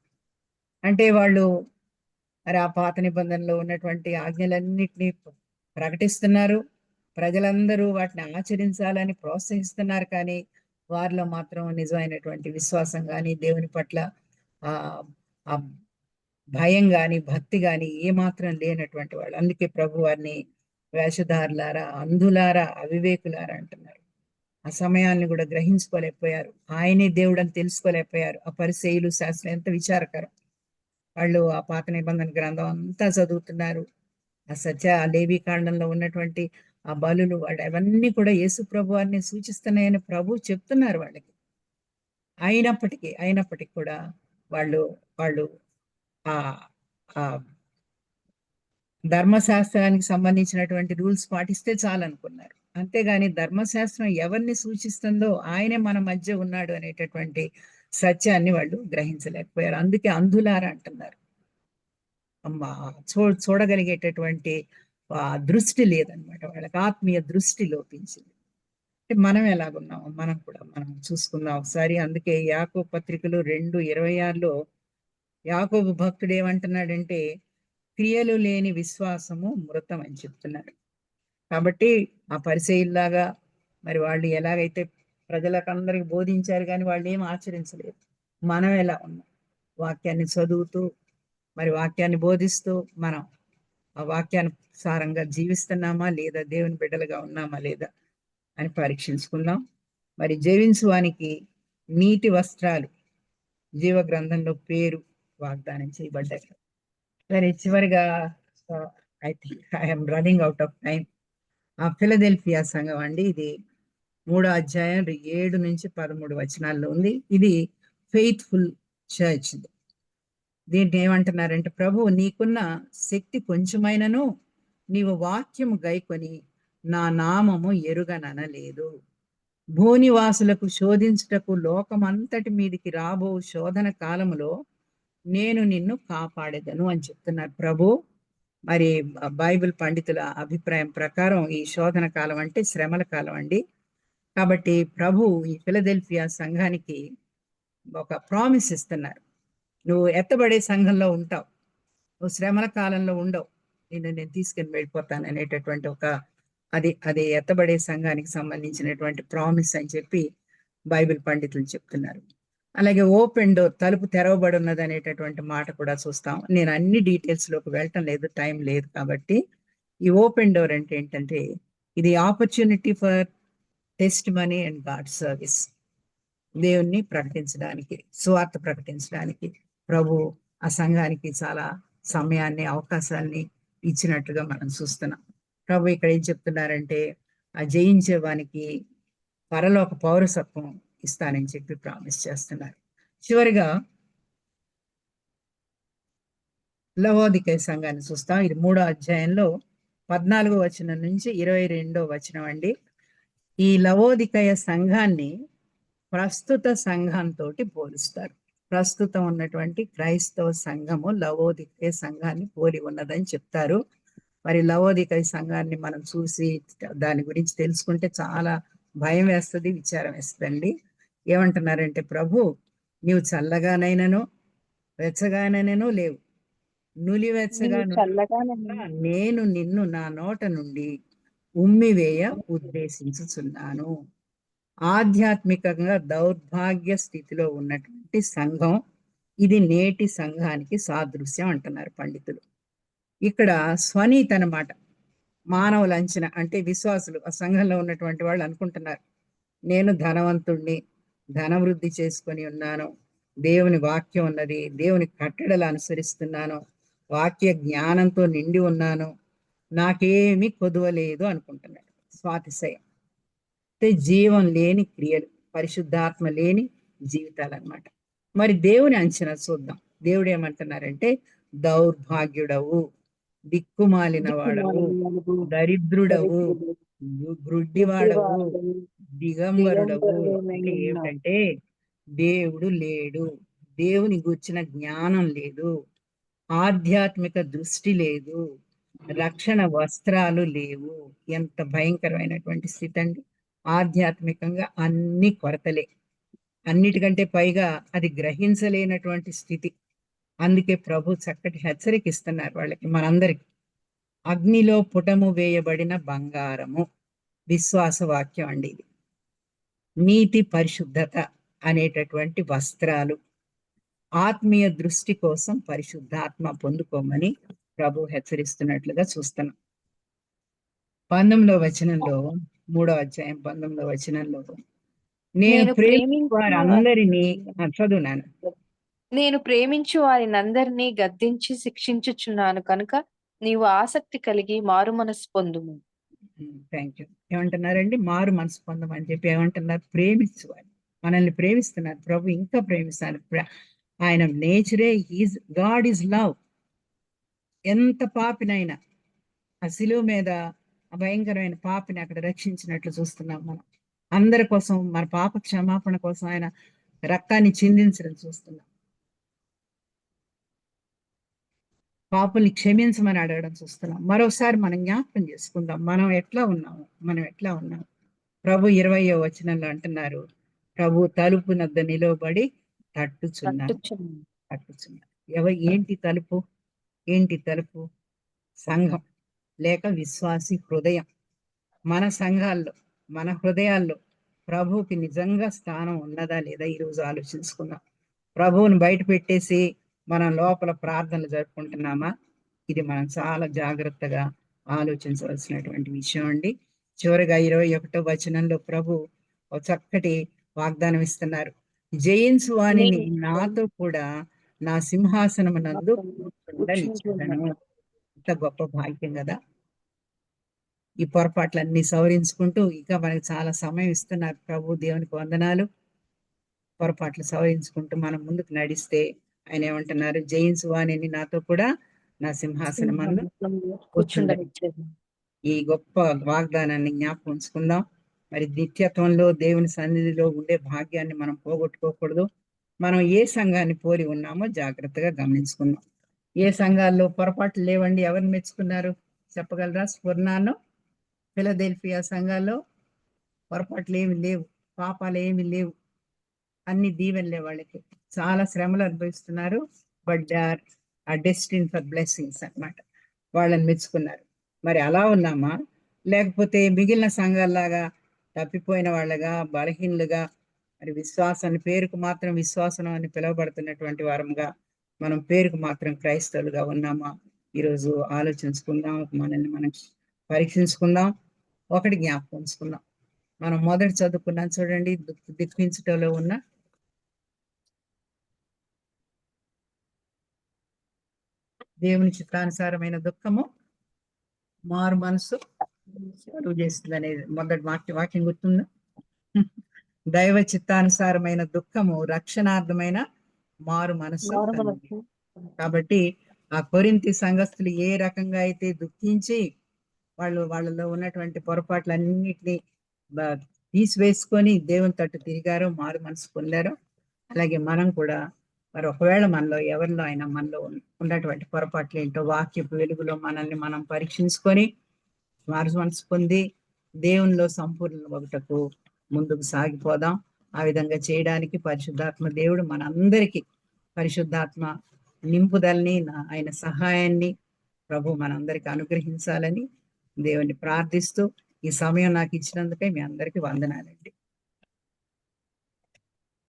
అంటే వాళ్ళు మరి ఆ పాత నిబంధనలో ఉన్నటువంటి ఆజ్ఞలన్నిటినీ ప్రకటిస్తున్నారు, ప్రజలందరూ వాటిని ఆచరించాలని ప్రోత్సహిస్తున్నారు, కానీ వారిలో మాత్రం నిజమైనటువంటి విశ్వాసం కానీ, దేవుని పట్ల ఆ భయం కానీ, భక్తి కానీ ఏమాత్రం లేనటువంటి వాళ్ళు. అందుకే ప్రభు వారిని వేషధారులారా, అంధులారా, అవివేకులారా అంటున్నారు. ఆ సమయాన్ని కూడా గ్రహించుకోలేకపోయారు, ఆయనే దేవుడు అని తెలుసుకోలేకపోయారు. ఆ పరిసయ్యులు, శాస్త్రం ఎంత విచారకరం. వాళ్ళు ఆ పాత నిబంధన గ్రంథం అంతా చదువుతున్నారు, ఆ లేవి కాండంలో ఉన్నటువంటి ఆ బలులు, వాళ్ళు అవన్నీ కూడా యేసు ప్రభు వారిని సూచిస్తున్నాయని ప్రభు చెప్తున్నారు వాళ్ళకి. అయినప్పటికీ కూడా వాళ్ళు ఆ ధర్మశాస్త్రానికి సంబంధించినటువంటి రూల్స్ పాటిస్తే చాలనుకున్నారు. అంతేగాని ధర్మశాస్త్రం ఎవరిని సూచిస్తుందో ఆయనే మన మధ్య ఉన్నాడు అనేటటువంటి సత్యాన్ని వాళ్ళు గ్రహించలేకపోయారు. అందుకే అంధులారా అంటున్నారు. చూడగలిగేటటువంటి దృష్టి లేదనమాట వాళ్ళకి, ఆత్మీయ దృష్టి లోపించింది. మనం ఎలాగున్నాము మనం చూసుకుందాం ఒకసారి. అందుకే యాకోబు పత్రికలు 2:26లో యాకోబు భక్తుడు ఏమంటున్నాడంటే, క్రియలు లేని విశ్వాసము మృతం అని చెప్తున్నారు. కాబట్టి ఆ పరిసయ్యుల్లాగా మరి వాళ్ళు ఎలాగైతే ప్రజలకు అందరికి బోధించారు, కానీ వాళ్ళు ఏం ఆచరించలేదు. మనం ఎలా ఉన్నాం, వాక్యాన్ని చదువుతూ మరి వాక్యాన్ని బోధిస్తూ మనం ఆ వాక్యానుసారంగా జీవిస్తున్నామా లేదా, దేవుని బిడ్డలుగా ఉన్నామా లేదా అని పరీక్షించుకుందాం. మరి జీవించువానికి నీతి వస్త్రాలు జీవ గ్రంథంలో పేరు వాగ్దానం చేయబడ్డాయి. సరే, చివరిగా I think I'm running out of time. ఆ ఫిలదెల్ఫియా సంఘం అండి, ఇది 3వ అధ్యాయం 7 నుంచి 13 వచనాల్లో ఉంది. ఇది ఫెయిత్ఫుల్ చర్చ్. దీంట్లో ఏమంటున్నారంటే, ప్రభు నీకున్న శక్తి కొంచెమైనను నీవు వాక్యము గైకొని నా నామము ఎరుగననలేదు. భూనివాసులకు శోధించుటకు లోకమంతటి మీదికి రాబో శోధన కాలములో నేను నిన్ను కాపాడేదను అని చెప్తున్నారు ప్రభు. మరి బైబిల్ పండితుల అభిప్రాయం ప్రకారం ఈ శోధన కాలం అంటే శ్రమల కాలం అండి. కాబట్టి ప్రభు ఈ ఫిలదెల్ఫియా సంఘానికి ఒక ప్రామిస్ ఇస్తున్నారు. నువ్వు ఎత్తబడే సంఘంలో ఉంటావు, నువ్వు శ్రమల కాలంలో ఉండవు, నేను తీసుకుని వెళ్ళిపోతాను అనేటటువంటి ఒక అది ఎత్తబడే సంఘానికి సంబంధించినటువంటి ప్రామిస్ అని చెప్పి బైబిల్ పండితులు చెప్తున్నారు. అలాగే ఓపెన్ డోర్, తలుపు తెరవబడి ఉన్నది అనేటటువంటి మాట కూడా చూస్తాం. నేను అన్ని డీటెయిల్స్ లోకి వెళ్ళటం లేదు, టైం లేదు కాబట్టి. ఈ ఓపెన్ డోర్ అంటే ఏంటంటే ఇది opportunity for test money and God service. దేవుణ్ణి ప్రకటించడానికి, సువార్త ప్రకటించడానికి ప్రభు ఆ సంఘానికి చాలా సమయాన్ని, అవకాశాన్ని ఇచ్చినట్టుగా మనం చూస్తున్నాం. ప్రభు ఇక్కడ ఏం చెప్తున్నారంటే ఆ జయించే వానికి పరలోక పౌరసత్వం ఇస్తానని చెప్పి ప్రామిస్ చేస్తున్నారు. చివరిగా లవోదికయ సంఘాన్ని చూస్తాం. ఇది 3వ అధ్యాయంలో 14వ వచనం నుంచి 22వ వచనం అండి. ఈ లవోదికయ సంఘాన్ని ప్రస్తుత సంఘంతో పోలుస్తారు. ప్రస్తుతం ఉన్నటువంటి క్రైస్తవ సంఘము లవోదికయ సంఘాన్ని పోలి ఉన్నదని చెప్తారు. మరి లవోదికయ సంఘాన్ని మనం చూసి దాని గురించి తెలుసుకుంటే చాలా భయం వేస్తుంది, విచారం వేస్తుందండి. ఏమంటున్నారంటే ప్రభు, నీవు చల్లగానైనను వెచ్చగానైనను లేవు, నులివెచ్చగా నేను నిన్ను నా నోట నుండి ఉమ్మివేయ ఉద్దేశించుచున్నాను. ఆధ్యాత్మికంగా దౌర్భాగ్య స్థితిలో ఉన్నటువంటి సంఘం ఇది నేటి సంఘానికి సాదృశ్యం అంటున్నారు పండితులు. ఇక్కడ స్వనీతి అన్నమాట. మానవుల అంచనా అంటే విశ్వాసులు, ఆ సంఘంలో ఉన్నటువంటి వాళ్ళు అనుకుంటున్నారు, నేను ధనవంతుణ్ణి, ధనవృద్ధి చేసుకొని ఉన్నాను, దేవుని వాక్యం ఉన్నది, దేవుని కట్టడలు అనుసరిస్తున్నాను, వాక్య జ్ఞానంతో నిండి ఉన్నాను, నాకేమీ కొదువలేదు అనుకుంటున్నాడు. స్వాతిశయం అంటే జీవం లేని క్రియలు, పరిశుద్ధాత్మ లేని జీవితాలు అన్నమాట. మరి దేవుని అంచనా చూద్దాం. దేవుడు ఏమంటున్నారంటే దౌర్భాగ్యుడవు, దిక్కుమాలిన వాడవు, దరిద్రుడవు, గ్రుడ్డివాడవు, దిగంబరుడవు. అంటే ఏమిటంటే దేవుడు లేడు, దేవుని గూర్చిన జ్ఞానం లేదు, ఆధ్యాత్మిక దృష్టి లేదు, రక్షణ వస్త్రాలు లేవు. ఎంత భయంకరమైనటువంటి స్థితి అండి. ఆధ్యాత్మికంగా అన్ని కొరతలే, అన్నిటికంటే పైగా అది గ్రహించలేనటువంటి స్థితి. అందుకే ప్రభు చక్కటి హెచ్చరిక ఇస్తున్నారు వాళ్ళకి, మనందరికి. అగ్నిలో పుటము వేయబడిన బంగారము విశ్వాస వాక్యం అండి ఇది. నీతి పరిశుద్ధత అనేటటువంటి వస్త్రాలు, ఆత్మీయ దృష్టి కోసం పరిశుద్ధాత్మ పొందుకోమని ప్రభు హెచ్చరిస్తున్నట్లుగా చూస్తున్నాం. 19వ వచనంలో, 3వ అధ్యాయం 19వ వచనంలో, నేను ప్రేమించు వారందరినీ చదువునాను, నేను ప్రేమించు వారినందరినీ గద్దించి శిక్షించుచున్నాను కనుక నీవు ఆసక్తి కలిగి మారు మనసు పొందుము. Thank you. ఏమంటున్నారండి? మారు మనసు పొందమని చెప్పి ఏమంటున్నారు? ప్రేమించువారు. మనల్ని ప్రేమిస్తున్నారు ప్రభు, ఇంకా ప్రేమిస్తారు. ఆయన నేచరే గాడ్ ఈజ్ లవ్. ఎంత పాపినైనా ఆ శిలువ మీద ఆ భయంకరమైన పాపిని అక్కడ రక్షించినట్లు చూస్తున్నాం మనం. అందరి కోసం, మన పాప క్షమాపణ కోసం ఆయన రక్తాన్ని చిందించడం చూస్తున్నాం. పాపుల్ని క్షమించమని అడగడం చూస్తున్నాం. మరోసారి మనం జ్ఞాపకం చేసుకుందాం, మనం ఎట్లా ఉన్నాము. ప్రభు 20వ వచనంలో అంటున్నారు, ప్రభు తలుపు నద్ద నిలవబడి తట్టుచున్నారు. ఏంటి తలుపు? సంఘం లేక విశ్వాసి హృదయం. మన సంఘాల్లో, మన హృదయాల్లో ప్రభువుకి నిజంగా స్థానం ఉన్నదా లేదా ఈరోజు ఆలోచించుకుందాం. ప్రభువుని బయట పెట్టేసి మనం లోపల ప్రార్థనలు జరుపుకుంటున్నామా? ఇది మనం చాలా జాగ్రత్తగా ఆలోచించవలసినటువంటి విషయం అండి. చివరిగా 21వ వచనంలో ప్రభు ఒక చక్కటి వాగ్దానం ఇస్తున్నారు. జయించు వానిని నాతో కూడా నా సింహాసనమునందు కూర్చుండనిచ్చెదను. ఇంత గొప్ప భాగ్యం కదా. ఈ పొరపాట్లన్నీ సవరించుకుంటూ ఇంకా మనకు చాలా సమయం ఇస్తున్నారు ప్రభు. దేవునికి వందనాలు. పొరపాట్లు సవరించుకుంటూ మనం ముందుకు నడిస్తే ఆయన ఏమంటున్నారు? జయించు వానిని నాతో కూడా నా సింహాసనమందు కూర్చుండనిచ్చెదను. ఈ గొప్ప వాగ్దానాన్ని జ్ఞాపకం ఉంచుకుందాం. మరి నిత్యత్వంలో దేవుని సన్నిధిలో ఉండే భాగ్యాన్ని మనం పోగొట్టుకోకూడదు. మనం ఏ సంఘాన్ని పోలి ఉన్నామో జాగ్రత్తగా గమనించుకుందాం. ఏ సంఘాల్లో పొరపాట్లు లేవండి? ఎవరిని మెచ్చుకున్నారు చెప్పగలరా? స్ఫుర్నాను ఫిలదెల్ఫియా సంఘాల్లో పొరపాట్లు ఏమి లేవు, పాపాలు ఏమి లేవు, అన్ని దీవెనలే. వాళ్ళకి చాలా శ్రమలు అనుభవిస్తున్నారు, but they are destined for blessings అన్నమాట. వాళ్ళని మెచ్చుకున్నారు. మరి అలా ఉన్నామా, లేకపోతే మిగిలిన సంఘాల్లాగా తప్పిపోయిన వాళ్ళగా, బలహీనులుగా, మరి విశ్వాసాన్ని పేరుకు మాత్రం విశ్వాసం అని పిలువబడుతున్నటువంటి వారముగా మనం పేరుకు మాత్రం క్రైస్తవులుగా ఉన్నామా? ఈరోజు ఆలోచించుకుందాం, మనల్ని మనం పరీక్షించుకుందాం. ఒకటి జ్ఞాపకం ఉంచుకుందాం, మనం మొదటి చదువుకున్నాం చూడండి, దుఃఖించుటలో ఉన్న దేవుని చిత్తానుసారమైన దుఃఖము మారు మనసు కలుగు చేస్తుంది అనేది మొదటి వాక్యం గుర్తుందా? దైవ చిత్తానుసారమైన దుఃఖము రక్షణార్థమైన మారు మనసు కలుగుతుంది. కాబట్టి ఆ కొరింథీ సంఘస్థులు ఏ రకంగా అయితే దుఃఖించి వాళ్ళలో ఉన్నటువంటి పొరపాట్లన్నిటినీ తీసివేసుకొని దేవుని తట్టు తిరిగారో, మారు మనసు పొందారో, అలాగే మనం కూడా మరి ఒకవేళ ఎవరిలో అయినా మనలో ఉన్నటువంటి పొరపాట్లు ఏంటో వాక్యపు వెలుగులో మనల్ని మనం పరీక్షించుకొని మారు మనసు పొంది దేవునిలో సంపూర్ణ ఒకటకు ముందుకు సాగిపోదాం. ఆ విధంగా చేయడానికి పరిశుద్ధాత్మ దేవుడు మనందరికీ పరిశుద్ధాత్మ నింపుదలని, ఆయన సహాయాన్ని ప్రభు మనందరికీ అనుగ్రహించాలని దేవుని ప్రార్థిస్తూ ఈ సమయం నాకు ఇచ్చినందుకే మీ అందరికీ వందనాలండి.